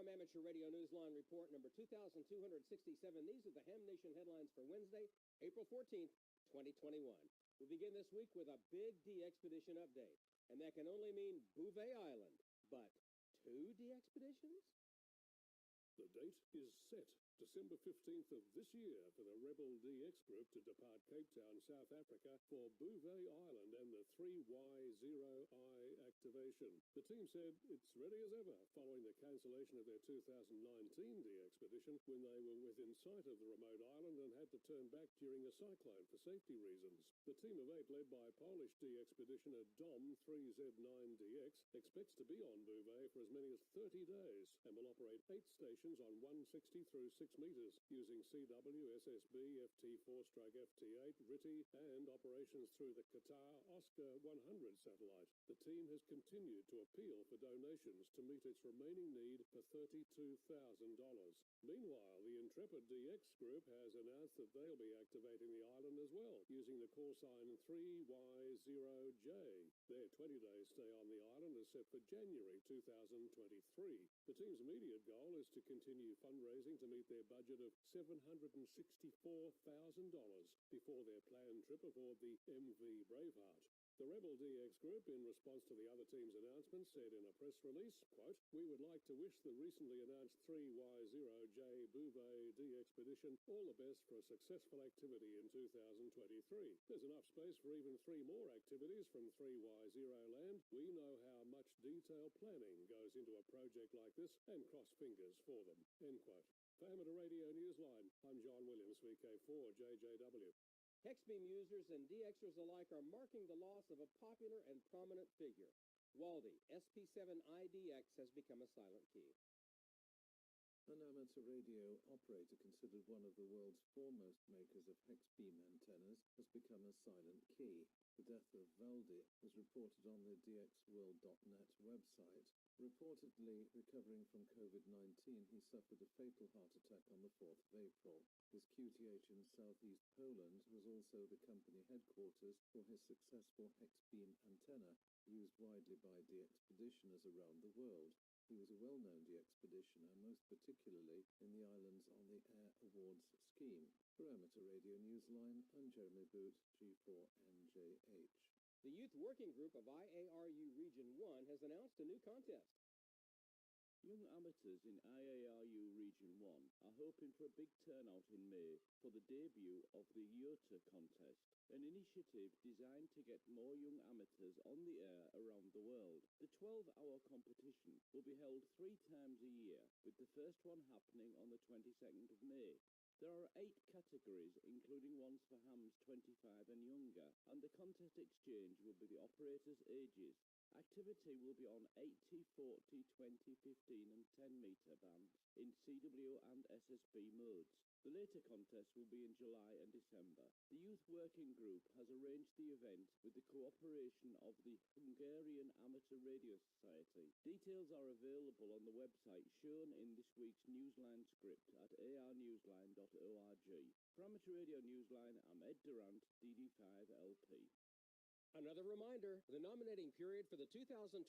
Ham Amateur Radio Newsline Report number 2267. These are the Ham Nation headlines for Wednesday, April 14th, 2021. We begin this week with a big D-Expedition update, and that can only mean Bouvet Island. But 2 D-Expeditions? The date is set, December 15th of this year, for the Rebel DX group to depart Cape Town, South Africa for Bouvet Island and the 3Y0I activation. The team said it's ready as ever following the cancellation of their 2019 D-Expedition when they were within sight of the remote island and had to turn back during a cyclone for safety reasons. The team of 8, led by Polish D-Expeditioner Dom 3Z9DX, expects to be on Bouvet for as many as 30 days and will operate 8 stations on 160 through 6 meters using CW, SSB, FT4/FT8, RITI and operations through the Qatar Oscar 100 satellite. The team has continued to appeal for donations to meet its remaining need for $32,000. Meanwhile, the Intrepid DX group has announced that they'll be activating the island as well using the call sign 3Y0J. Their 20-day stay on the island is set for January 2023. The team's immediate goal is to continue fundraising to meet their budget of $764,000 before their planned trip aboard the MV Braveheart. The Rebel DX group, in response to the other team's announcement, said in a press release, quote, "We would like to wish the recently announced 3Y0J Bouvet D-Expedition all the best for a successful activity in 2023. There's enough space for even 3 more activities from 3Y0 land. We know how much detailed planning goes into a project like this and cross fingers for them." End quote. For Amateur Radio Newsline, I'm John Williams, VK4JJW. Hexbeam users and DXers alike are marking the loss of a popular and prominent figure. Waldy, SP7IDX, has become a silent key. An amateur radio operator considered one of the world's foremost makers of hex-beam antennas has become a silent key. The death of Waldy was reported on the dxworld.net website. Reportedly recovering from COVID-19, he suffered a fatal heart attack on the 4th of April. His QTH in southeast Poland was also the company headquarters for his successful hex-beam antenna, used widely by D-Expeditioners around the world. He was a well-known D-Expeditioner, most particularly in the islands on the Air Awards scheme. For Amateur Radio Newsline, I'm Jeremy Boot, G4NJH. The Youth Working Group of IARU Region 1 has announced a new contest. Young amateurs in IARU Region 1 are hoping for a big turnout in May for the debut of the YOTA contest, an initiative designed to get more young amateurs on the air around the world. The 12-hour competition will be held 3 times a year, with the first one happening on the 22nd of May. There are 8 categories, including ones for hams 25 and younger, and the contest exchange will be the operators' ages. Activity will be on 80, 40, 20, 15 and 10 metre bands in CW and SSB modes. The later contest will be in July and December. The Youth Working Group has arranged the event with the cooperation of the Hungarian Amateur Radio Society. Details are available on the website shown in this week's Newsline script at arnewsline.org. For Amateur Radio Newsline, I'm Ed Durant, DD5LP. Another reminder, the nominating period for the 2021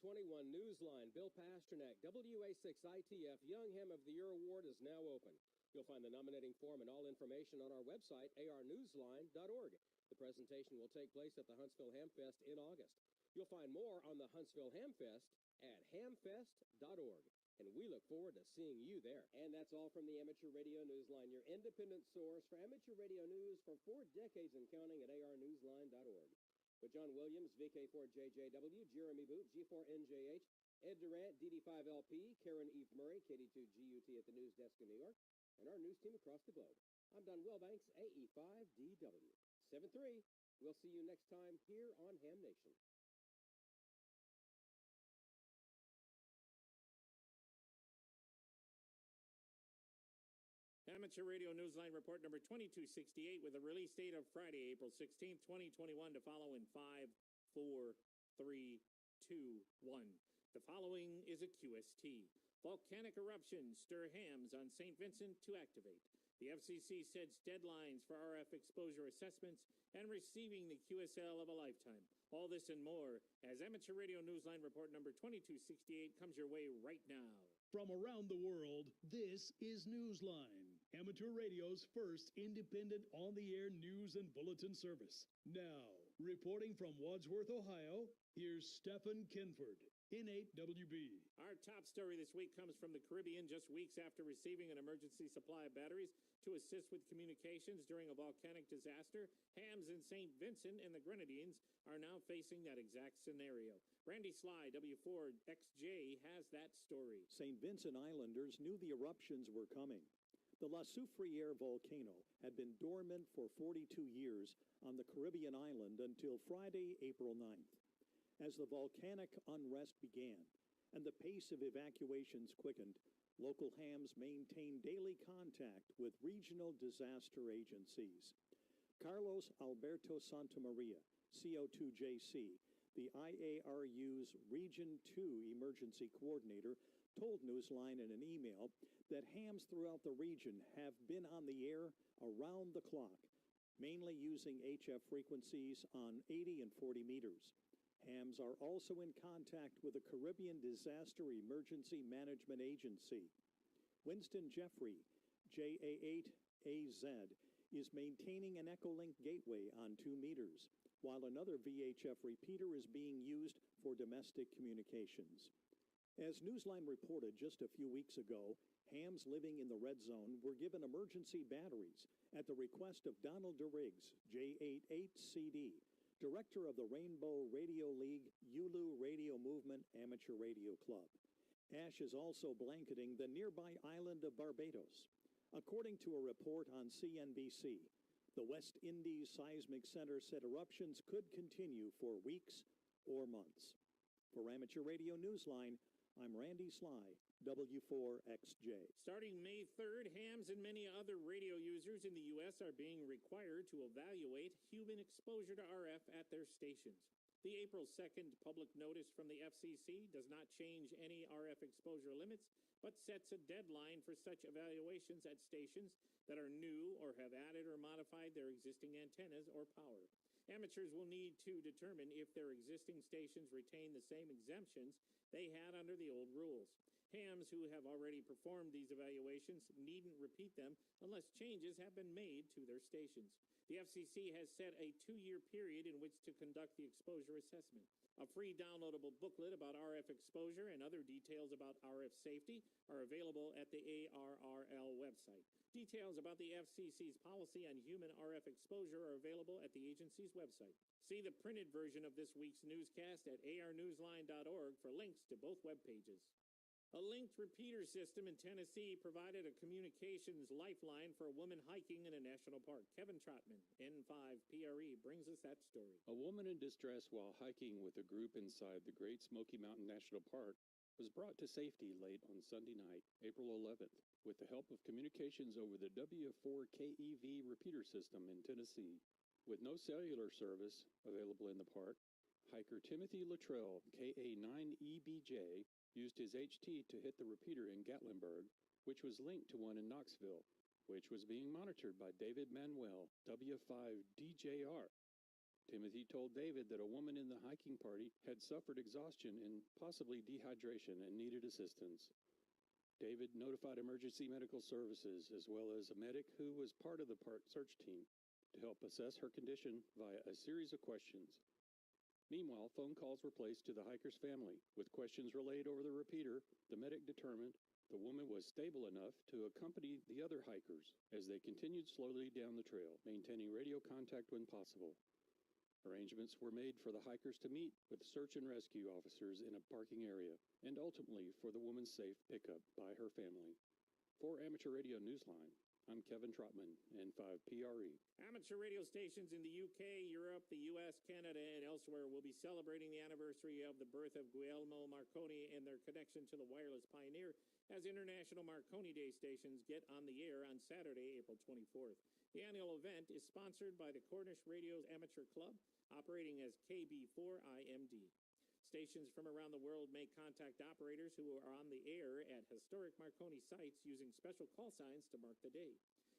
Newsline Bill Pasternak WA6ITF Young Ham of the Year Award is now open. You'll find the nominating form and all information on our website, arnewsline.org. The presentation will take place at the Huntsville Hamfest in August. You'll find more on the Huntsville Hamfest at hamfest.org. And we look forward to seeing you there. And that's all from the Amateur Radio Newsline, your independent source for amateur radio news for 4 decades and counting at arnewsline.org. With John Williams, VK4JJW, Jeremy Boot, G4NJH, Ed Durant, DD5LP, Karen Eve Murray, KD2GUT at the news desk in New York, and our news team across the globe. I'm Don Wellbanks, AE5DW. 7-3. We'll see you next time here on Ham Nation. Amateur Radio Newsline Report number 2268 with a release date of Friday, April 16th, 2021 to follow in 5, 4, 3, 2, 1. The following is a QST. Volcanic eruptions stir hams on St. Vincent to activate. The FCC sets deadlines for RF exposure assessments and receiving the QSL of a lifetime. All this and more as Amateur Radio Newsline Report number 2268 comes your way right now. From around the world, this is Newsline, amateur radio's first independent on-the-air news and bulletin service. Now, reporting from Wadsworth, Ohio, here's Stephen Kinford, N8WB. Our top story this week comes from the Caribbean just weeks after receiving an emergency supply of batteries to assist with communications during a volcanic disaster. Hams in St. Vincent and the Grenadines are now facing that exact scenario. Randy Sly, W4XJ, has that story. St. Vincent Islanders knew the eruptions were coming. The La Soufriere volcano had been dormant for 42 years on the Caribbean island until Friday, April 9th. As the volcanic unrest began and the pace of evacuations quickened, local hams maintained daily contact with regional disaster agencies. Carlos Alberto Santamaria, CO2JC, the IARU's Region 2 emergency coordinator, told Newsline in an email that hams throughout the region have been on the air around the clock, mainly using HF frequencies on 80 and 40 meters. Hams are also in contact with the Caribbean Disaster Emergency Management Agency. Winston Jeffrey, JA8AZ, is maintaining an Echolink gateway on 2 meters, while another VHF repeater is being used for domestic communications. As Newsline reported just a few weeks ago, hams living in the red zone were given emergency batteries at the request of Donald DeRiggs, J88CD, director of the Rainbow Radio League Yulu Radio Movement Amateur Radio Club. Ash is also blanketing the nearby island of Barbados. According to a report on CNBC, the West Indies Seismic Center said eruptions could continue for weeks or months. For Amateur Radio Newsline, I'm Randy Sly, W4XJ. Starting May 3rd, hams and many other radio users in the U.S. are being required to evaluate human exposure to RF at their stations. The April 2nd public notice from the FCC does not change any RF exposure limits, but sets a deadline for such evaluations at stations that are new or have added or modified their existing antennas or power. Amateurs will need to determine if their existing stations retain the same exemptions they had under the old rules. Hams who have already performed these evaluations needn't repeat them unless changes have been made to their stations. The FCC has set a 2-year period in which to conduct the exposure assessment. A free downloadable booklet about RF exposure and other details about RF safety are available at the ARRL website. Details about the FCC's policy on human RF exposure are available at the agency's website. See the printed version of this week's newscast at arnewsline.org for links to both web pages. A linked repeater system in Tennessee provided a communications lifeline for a woman hiking in a national park. Kevin Trotman, N5PRE, brings us that story. A woman in distress while hiking with a group inside the Great Smoky Mountain National Park was brought to safety late on Sunday night, April 11th, with the help of communications over the W4KEV repeater system in Tennessee. With no cellular service available in the park, hiker Timothy Luttrell, KA9EBJ, used his HT to hit the repeater in Gatlinburg, which was linked to one in Knoxville, which was being monitored by David Manuel, W5DJR. Timothy told David that a woman in the hiking party had suffered exhaustion and possibly dehydration and needed assistance. David notified emergency medical services as well as a medic who was part of the park search team to help assess her condition via a series of questions. Meanwhile, phone calls were placed to the hiker's family. With questions relayed over the repeater, the medic determined the woman was stable enough to accompany the other hikers as they continued slowly down the trail, maintaining radio contact when possible. Arrangements were made for the hikers to meet with search and rescue officers in a parking area, and ultimately for the woman's safe pickup by her family. For Amateur Radio Newsline, I'm Kevin Trotman, N5PRE. Amateur radio stations in the UK, Europe, the US, Canada, and elsewhere will be celebrating the anniversary of the birth of Guglielmo Marconi and their connection to the wireless pioneer as International Marconi Day stations get on the air on Saturday, April 24th. The annual event is sponsored by the Cornish Radio's Amateur Club, operating as KB4IMD. Stations from around the world may contact operators who are on the air at historic Marconi sites using special call signs to mark the day.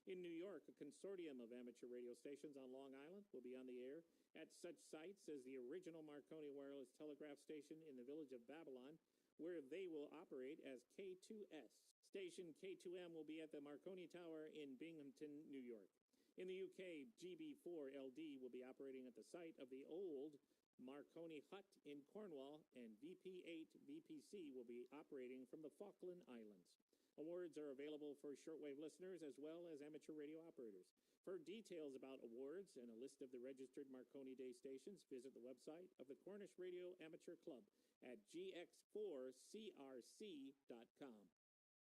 In New York, a consortium of amateur radio stations on Long Island will be on the air at such sites as the original Marconi wireless telegraph station in the village of Babylon, where they will operate as K2S. Station K2M will be at the Marconi Tower in Binghamton, New York. In the UK, GB4LD will be operating at the site of the old Marconi Hut in Cornwall, and VP8-VPC will be operating from the Falkland Islands. Awards are available for shortwave listeners as well as amateur radio operators. For details about awards and a list of the registered Marconi Day stations, visit the website of the Cornish Radio Amateur Club at gx4crc.com.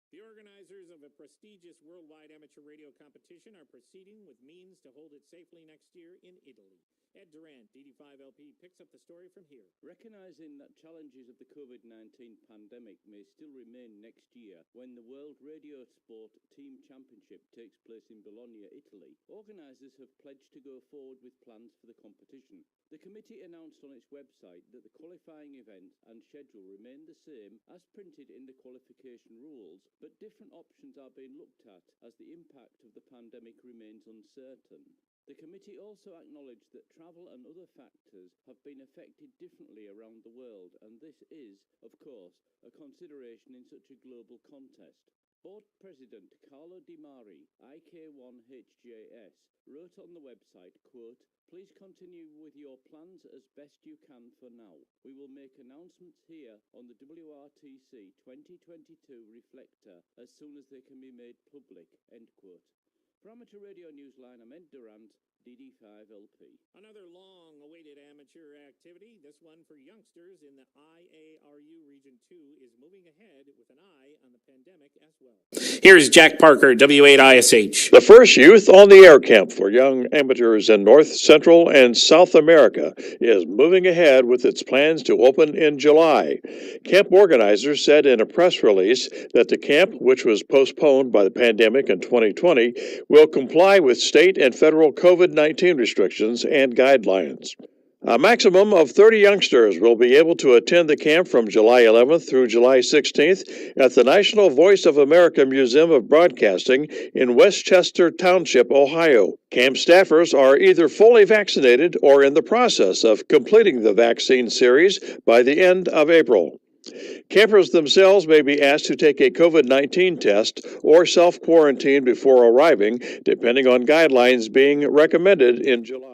The organizers of a prestigious worldwide amateur radio competition are proceeding with means to hold it safely next year in Italy. Ed Durant, DD5LP, picks up the story from here. Recognising that challenges of the COVID-19 pandemic may still remain next year when the World Radio Sport Team Championship takes place in Bologna, Italy, organisers have pledged to go forward with plans for the competition. The committee announced on its website that the qualifying event and schedule remain the same as printed in the qualification rules, but different options are being looked at as the impact of the pandemic remains uncertain. The committee also acknowledged that travel and other factors have been affected differently around the world, and this is, of course, a consideration in such a global contest. Board President Carlo Di Mari, IK1HJS, wrote on the website, quote, "Please continue with your plans as best you can for now. We will make announcements here on the WRTC 2022 reflector as soon as they can be made public," end quote. For Amateur Radio Newsline, I'm Ed Durant, DD5LP. Another long-awaited amateur activity, this one for youngsters in the IARU Region 2, is moving ahead with an eye on the pandemic as well. Here's Jack Parker, W8ISH. The first Youth on the Air camp for young amateurs in North, Central, and South America is moving ahead with its plans to open in July. Camp organizers said in a press release that the camp, which was postponed by the pandemic in 2020, will comply with state and federal COVID-19 restrictions and guidelines. A maximum of 30 youngsters will be able to attend the camp from July 11th through July 16th at the National Voice of America Museum of Broadcasting in Westchester Township, Ohio. Camp staffers are either fully vaccinated or in the process of completing the vaccine series by the end of April. Campers themselves may be asked to take a COVID-19 test or self-quarantine before arriving, depending on guidelines being recommended in July.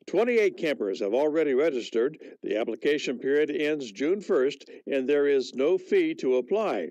28 campers have already registered. The application period ends June 1st, and there is no fee to apply.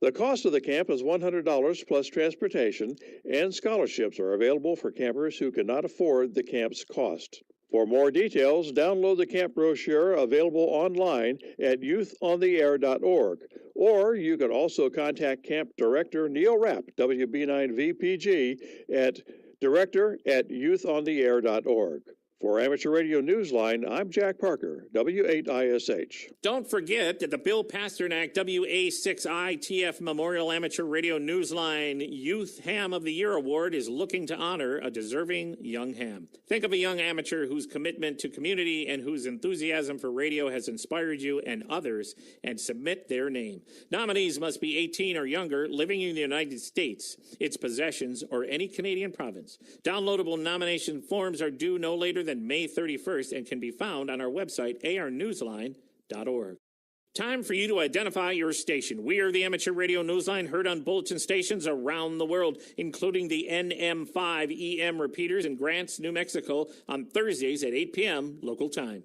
The cost of the camp is $100 plus transportation, and scholarships are available for campers who cannot afford the camp's cost. For more details, download the camp brochure available online at youthontheair.org, or you can also contact Camp Director Neil Rapp, WB9VPG, at director@youthontheair.org. For Amateur Radio Newsline, I'm Jack Parker, W8ISH. Don't forget that the Bill Pasternak WA6ITF Memorial Amateur Radio Newsline Youth Ham of the Year Award is looking to honor a deserving young ham. Think of a young amateur whose commitment to community and whose enthusiasm for radio has inspired you and others, and submit their name. Nominees must be 18 or younger, living in the United States, its possessions, or any Canadian province. Downloadable nomination forms are due no later than May 31st and can be found on our website, arnewsline.org. Time for you to identify your station. We are the Amateur Radio Newsline, heard on bulletin stations around the world, including the NM5 EM repeaters in Grants, New Mexico, on Thursdays at 8 p.m. local time.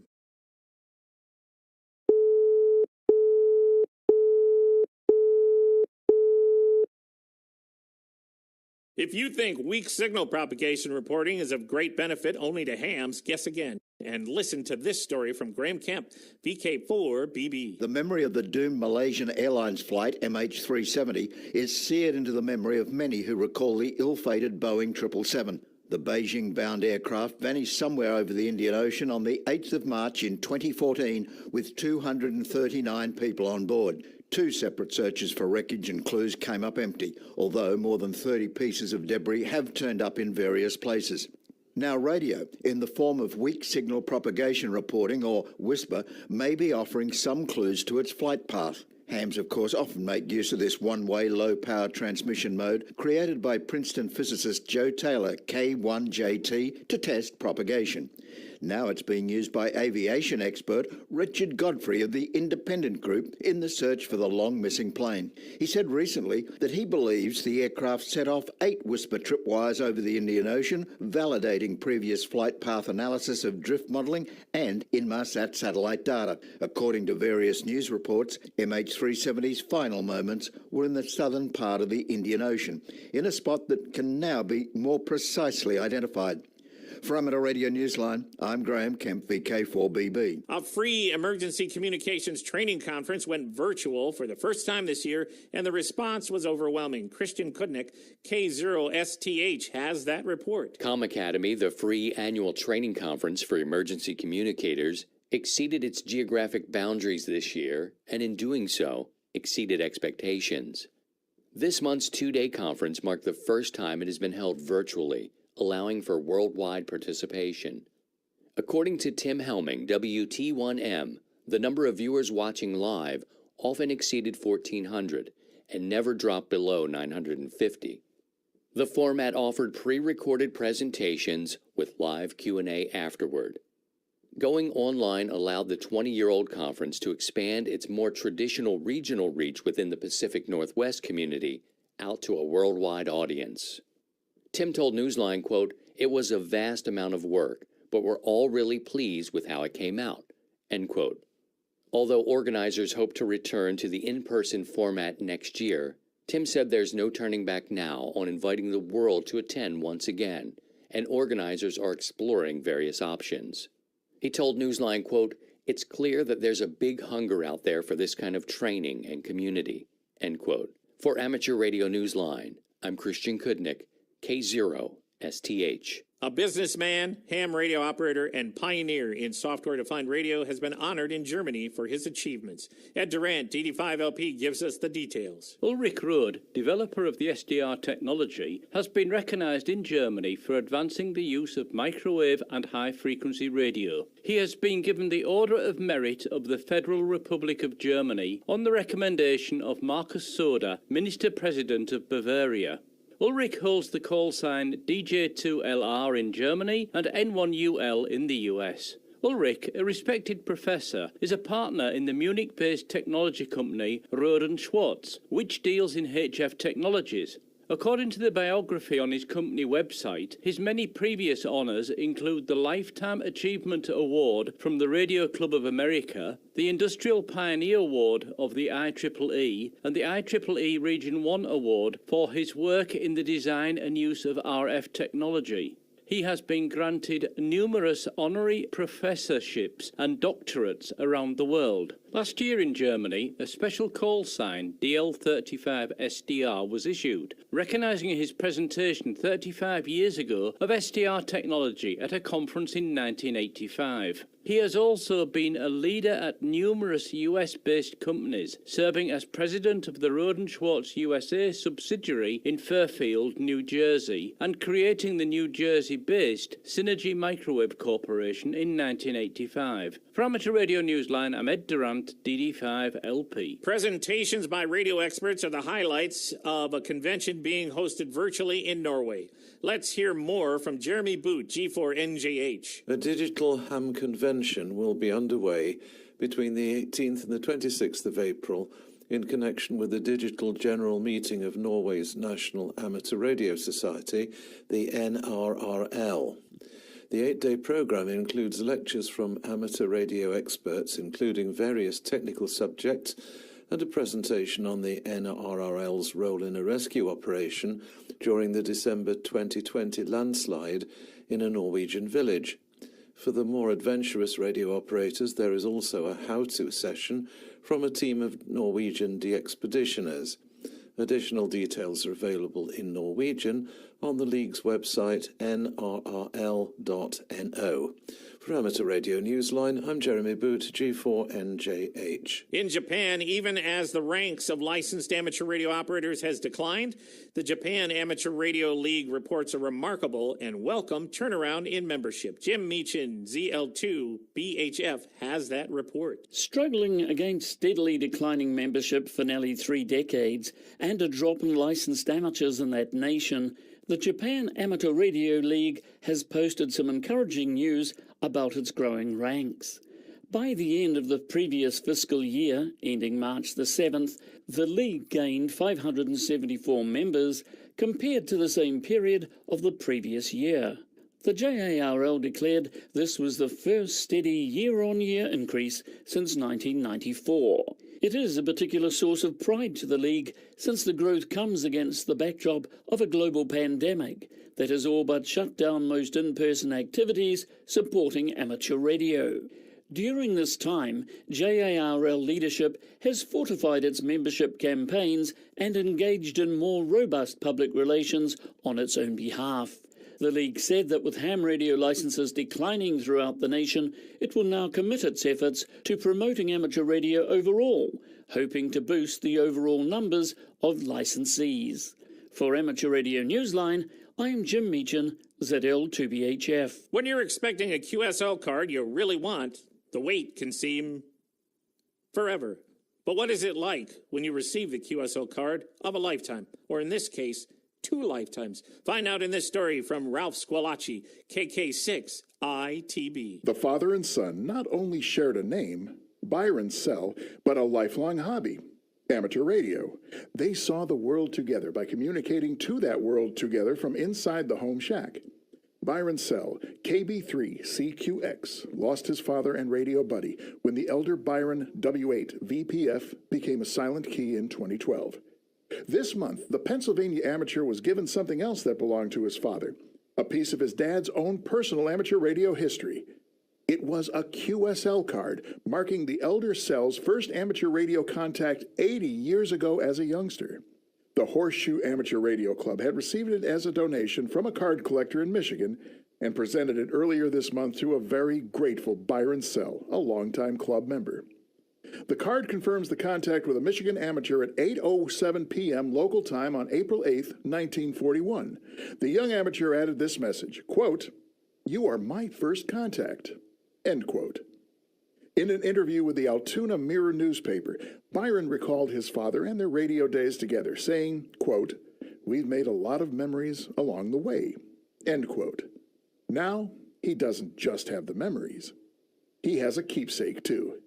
If you think weak signal propagation reporting is of great benefit only to hams, guess again. And listen to this story from Graham Kemp, VK4BB. The memory of the doomed Malaysian Airlines flight MH370 is seared into the memory of many who recall the ill-fated Boeing 777. The Beijing-bound aircraft vanished somewhere over the Indian Ocean on the 8th of March in 2014 with 239 people on board. 2 separate searches for wreckage and clues came up empty, although more than 30 pieces of debris have turned up in various places. Now radio, in the form of weak signal propagation reporting, or WSPR, may be offering some clues to its flight path. Hams, of course, often make use of this one-way low-power transmission mode created by Princeton physicist Joe Taylor, K1JT, to test propagation. Now it's being used by aviation expert Richard Godfrey of the Independent Group in the search for the long-missing plane. He said recently that he believes the aircraft set off 8 whisper tripwires over the Indian Ocean, validating previous flight path analysis of drift modelling and Inmarsat satellite data. According to various news reports, MH370's final moments were in the southern part of the Indian Ocean, in a spot that can now be more precisely identified. For Amateur Radio Newsline, I'm Graham Kemp, VK4BB. A free emergency communications training conference went virtual for the first time this year, and the response was overwhelming. Christian Kudnick, K0STH, has that report. Com Academy, the free annual training conference for emergency communicators, exceeded its geographic boundaries this year, and in doing so, exceeded expectations. This month's 2-day conference marked the first time it has been held virtually, allowing for worldwide participation. According to Tim Helming, WT1M, the number of viewers watching live often exceeded 1,400 and never dropped below 950. The format offered pre-recorded presentations with live Q&A afterward. Going online allowed the 20-year-old conference to expand its more traditional regional reach within the Pacific Northwest community out to a worldwide audience. Tim told Newsline, quote, "It was a vast amount of work, but we're all really pleased with how it came out," end quote. Although organizers hope to return to the in-person format next year, Tim said there's no turning back now on inviting the world to attend once again, and organizers are exploring various options. He told Newsline, quote, "It's clear that there's a big hunger out there for this kind of training and community," end quote. For Amateur Radio Newsline, I'm Christian Kudnick, K0STH. A businessman, ham radio operator, and pioneer in software-defined radio has been honored in Germany for his achievements. Ed Durant, DD5LP, gives us the details. Ulrich Roth, developer of the SDR technology, has been recognized in Germany for advancing the use of microwave and high-frequency radio. He has been given the Order of Merit of the Federal Republic of Germany on the recommendation of Markus Söder, Minister-President of Bavaria. Ulrich holds the call sign DJ2LR in Germany and N1UL in the US. Ulrich, a respected professor, is a partner in the Munich-based technology company Rohde & Schwarz, which deals in HF technologies. According to the biography on his company website, his many previous honors include the Lifetime Achievement Award from the Radio Club of America, the Industrial Pioneer Award of the IEEE, and the IEEE Region 1 Award for his work in the design and use of RF technology. He has been granted numerous honorary professorships and doctorates around the world. Last year in Germany, a special call sign, DL35SDR, was issued, recognizing his presentation 35 years ago of SDR technology at a conference in 1985. He has also been a leader at numerous US-based companies, serving as president of the Rohde & Schwarz USA subsidiary in Fairfield, New Jersey, and creating the New Jersey-based Synergy Microwave Corporation in 1985. For Amateur Radio Newsline, I'm Ed Durant, DD5LP. Presentations by radio experts are the highlights of a convention being hosted virtually in Norway. Let's hear more from Jeremy Boot, G4NJH. A digital ham convention will be underway between the 18th and the 26th of April in connection with the digital general meeting of Norway's National Amateur Radio Society, the NRRL. The 8-day program includes lectures from amateur radio experts, including various technical subjects, and a presentation on the NRRL's role in a rescue operation during the December 2020 landslide in a Norwegian village. For the more adventurous radio operators, there is also a how-to session from a team of Norwegian de-expeditioners. Additional details are available in Norwegian on the League's website, nrrl.no. For Amateur Radio Newsline, I'm Jeremy Boot, G4NJH. In Japan, even as the ranks of licensed amateur radio operators has declined, the Japan Amateur Radio League reports a remarkable and welcome turnaround in membership. Jim Meechin, ZL2BHF, has that report. Struggling against steadily declining membership for nearly 3 decades and a drop in licensed amateurs in that nation, the Japan Amateur Radio League has posted some encouraging news about its growing ranks. By the end of the previous fiscal year, ending March the 7th, the League gained 574 members compared to the same period of the previous year. The JARL declared this was the first steady year-on-year increase since 1994. It is a particular source of pride to the League, since the growth comes against the backdrop of a global pandemic that has all but shut down most in-person activities supporting amateur radio. During this time, JARL leadership has fortified its membership campaigns and engaged in more robust public relations on its own behalf. The League said that with ham radio licenses declining throughout the nation, it will now commit its efforts to promoting amateur radio overall, hoping to boost the overall numbers of licensees. For Amateur Radio Newsline, I am Jim Meechan, ZL2BHF. When you're expecting a QSL card you really want, the wait can seem forever. But what is it like when you receive the QSL card of a lifetime, or in this case, 2 lifetimes? Find out in this story from Ralph Squilacci, KK6 ITB. The father and son not only shared a name, Byron Sell, but a lifelong hobby, amateur radio. They saw the world together by communicating to that world together from inside the home shack. Byron Sell, KB3CQX, lost his father and radio buddy when the elder Byron W8 VPF became a silent key in 2012. This month, the Pennsylvania amateur was given something else that belonged to his father, a piece of his dad's own personal amateur radio history. It was a QSL card, marking the elder Sell's first amateur radio contact 80 years ago as a youngster. The Horseshoe Amateur Radio Club had received it as a donation from a card collector in Michigan and presented it earlier this month to a very grateful Byron Sell, a longtime club member. The card confirms the contact with a Michigan amateur at 8:07 p.m. local time on April 8, 1941. The young amateur added this message, quote, "You are my first contact," end quote. In an interview with the Altoona Mirror newspaper, Byron recalled his father and their radio days together, saying, quote, "We've made a lot of memories along the way," end quote. Now, he doesn't just have the memories. He has a keepsake, too.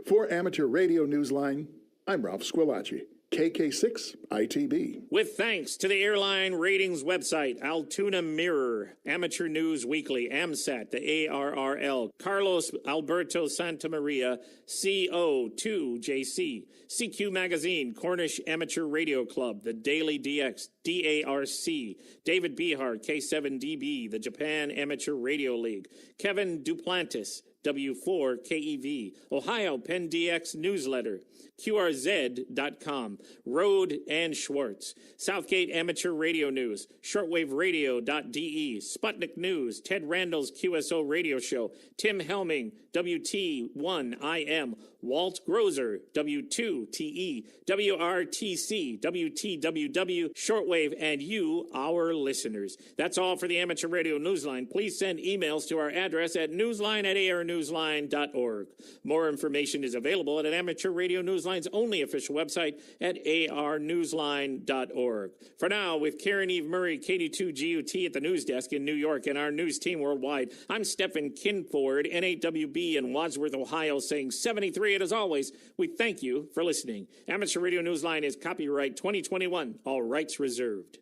For Amateur Radio Newsline, I'm Ralph Squilacci, KK6 ITB. With thanks to the airline ratings website, Altoona Mirror, Amateur News Weekly, AMSAT, the ARRL, Carlos Alberto Santamaria, CO2JC, CQ Magazine, Cornish Amateur Radio Club, the Daily DX, DARC, David Behar, K7DB, the Japan Amateur Radio League, Kevin Duplantis, W4 KEV, Ohio Penn DX Newsletter, QRZ.com, Rode and Schwartz, Southgate Amateur Radio News, shortwaveradio.de, Sputnik News, Ted Randall's QSO Radio Show, Tim Helming, WT1IM, Walt Grozer, W2TE, WRTC, WTWW, Shortwave, and you, our listeners. That's all for the Amateur Radio Newsline. Please send emails to our address at newsline@arnewsline.org. More information is available at an Amateur Radio Newsline's only official website at arnewsline.org. For now, with Karen Eve Murray, KD2GUT at the news desk in New York and our news team worldwide, I'm Stephen Kinford, NAWB in Wadsworth, Ohio, saying 73. And as always, we thank you for listening. Amateur Radio Newsline is copyright 2021, all rights reserved.